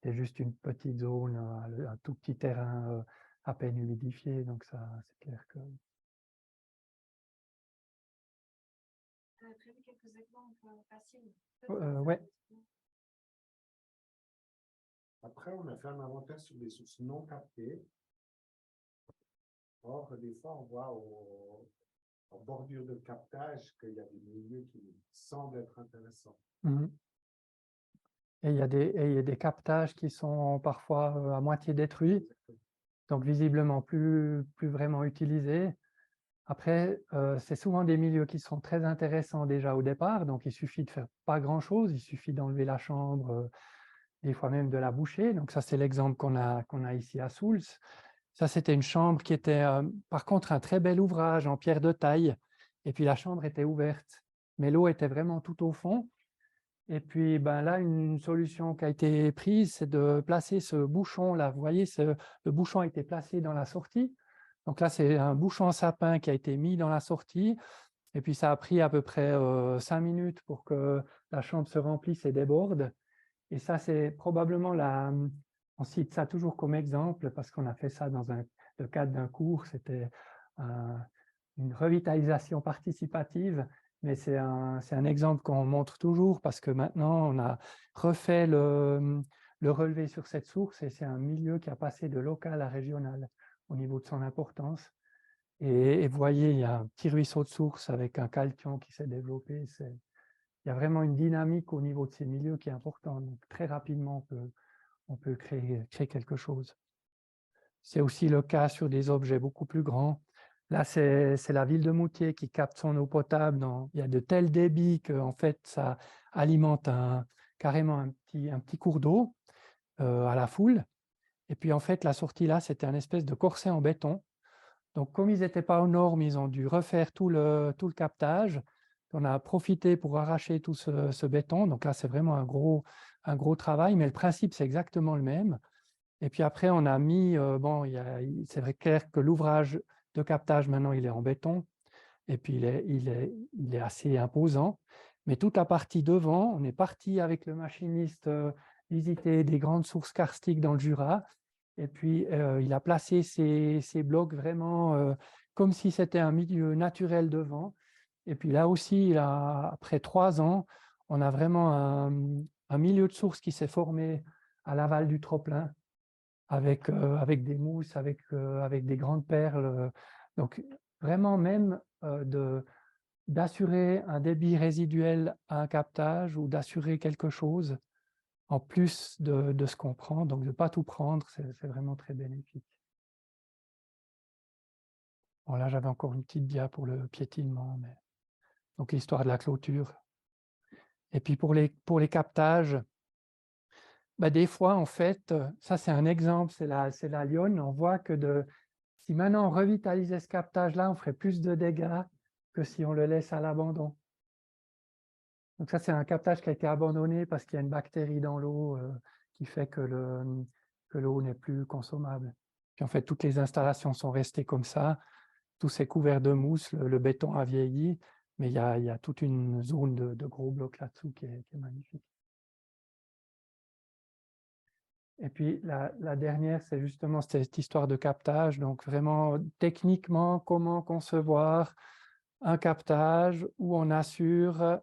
juste une petite zone, un tout petit terrain à peine humidifié. Donc ça, c'est clair que... Tu as prévu quelques exemples faciles? Ouais. Après, on a fait un inventaire sur des sources non captées. Or, des fois, on voit en bordure de captage qu'il y a des milieux qui semblent être intéressants. Et il y a des captages qui sont parfois à moitié détruits, donc visiblement plus vraiment utilisés. Après, c'est souvent des milieux qui sont très intéressants déjà au départ, donc il suffit de faire pas grand-chose, il suffit d'enlever la chambre, des fois même de la boucher. Donc ça, c'est l'exemple qu'on a ici à Souls. Ça, c'était une chambre qui était, par contre, un très bel ouvrage en pierre de taille. Et puis, la chambre était ouverte, mais l'eau était vraiment tout au fond. Et puis, là, une solution qui a été prise, c'est de placer ce bouchon-là. Vous voyez, le bouchon a été placé dans la sortie. Donc là, c'est un bouchon en sapin qui a été mis dans la sortie. Et puis, ça a pris à peu près 5 minutes pour que la chambre se remplisse et déborde. Et ça, c'est probablement on cite ça toujours comme exemple parce qu'on a fait ça dans le cadre d'un cours. C'était une revitalisation participative, mais c'est un exemple qu'on montre toujours parce que maintenant, on a refait le relevé sur cette source et c'est un milieu qui a passé de local à régional au niveau de son importance. Et vous voyez, il y a un petit ruisseau de source avec un calthion qui s'est développé. Il y a vraiment une dynamique au niveau de ces milieux qui est importante. Donc, très rapidement, on peut créer quelque chose. C'est aussi le cas sur des objets beaucoup plus grands. Là, c'est la ville de Moutier qui capte son eau potable. Il y a de tels débits que en fait, ça alimente carrément un petit cours d'eau à la foule. Et puis, en fait, la sortie là, c'était un espèce de corset en béton. Donc, comme ils n'étaient pas aux normes, ils ont dû refaire tout le captage. On a profité pour arracher tout ce béton. Donc là, c'est vraiment un gros travail, mais le principe, c'est exactement le même. Et puis après, on a mis, c'est vrai clair que l'ouvrage de captage, maintenant, il est en béton. Et puis, il est assez imposant. Mais toute la partie devant, on est parti avec le machiniste visiter des grandes sources karstiques dans le Jura. Et puis, il a placé ces blocs vraiment comme si c'était un milieu naturel devant. Et puis là aussi, après 3 ans, on a vraiment un milieu de source qui s'est formé à l'aval du trop-plein avec des mousses, avec des grandes perles. Donc, vraiment même d'assurer un débit résiduel à un captage ou d'assurer quelque chose en plus de ce qu'on prend. Donc, de ne pas tout prendre, c'est vraiment très bénéfique. Bon, là, j'avais encore une petite dia pour le piétinement, mais donc l'histoire de la clôture. Et puis pour les captages, bah, des fois, en fait, ça c'est un exemple, c'est la lionne. On voit que si maintenant on revitalisait ce captage-là, on ferait plus de dégâts que si on le laisse à l'abandon. Donc ça, c'est un captage qui a été abandonné parce qu'il y a une bactérie dans l'eau qui fait que l'eau n'est plus consommable. Puis en fait, toutes les installations sont restées comme ça. Tout c'est couvert de mousse, le béton a vieilli, mais il y a toute une zone de gros blocs là-dessous qui est magnifique. Et puis la dernière, c'est justement cette histoire de captage. Donc vraiment, techniquement, comment concevoir un captage où on assure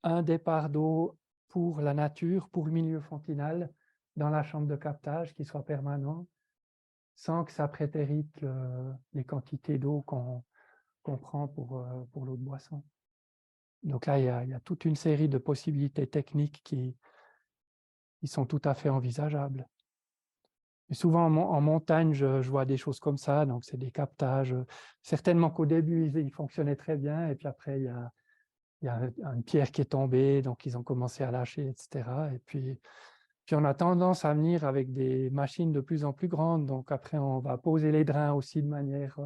un départ d'eau pour la nature, pour le milieu fontinal, dans la chambre de captage qui soit permanent, sans que ça prétérite les quantités d'eau qu'on prend pour l'eau de boisson. Donc là, il y a toute une série de possibilités techniques qui sont tout à fait envisageables. Et souvent en montagne, je vois des choses comme ça, donc c'est des captages. Certainement qu'au début, ils fonctionnaient très bien, et puis après, il y a une pierre qui est tombée, donc ils ont commencé à lâcher, etc. Et puis on a tendance à venir avec des machines de plus en plus grandes, donc après, on va poser les drains aussi de manière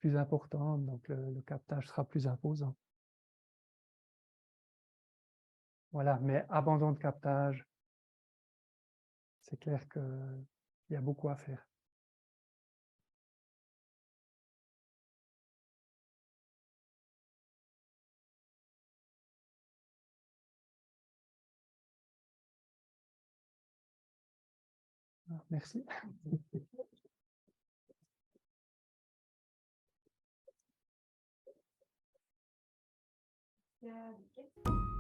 plus importante, donc le captage sera plus imposant. Voilà, mais abandon de captage, c'est clair qu'il y a beaucoup à faire. Merci. Il y a des questions?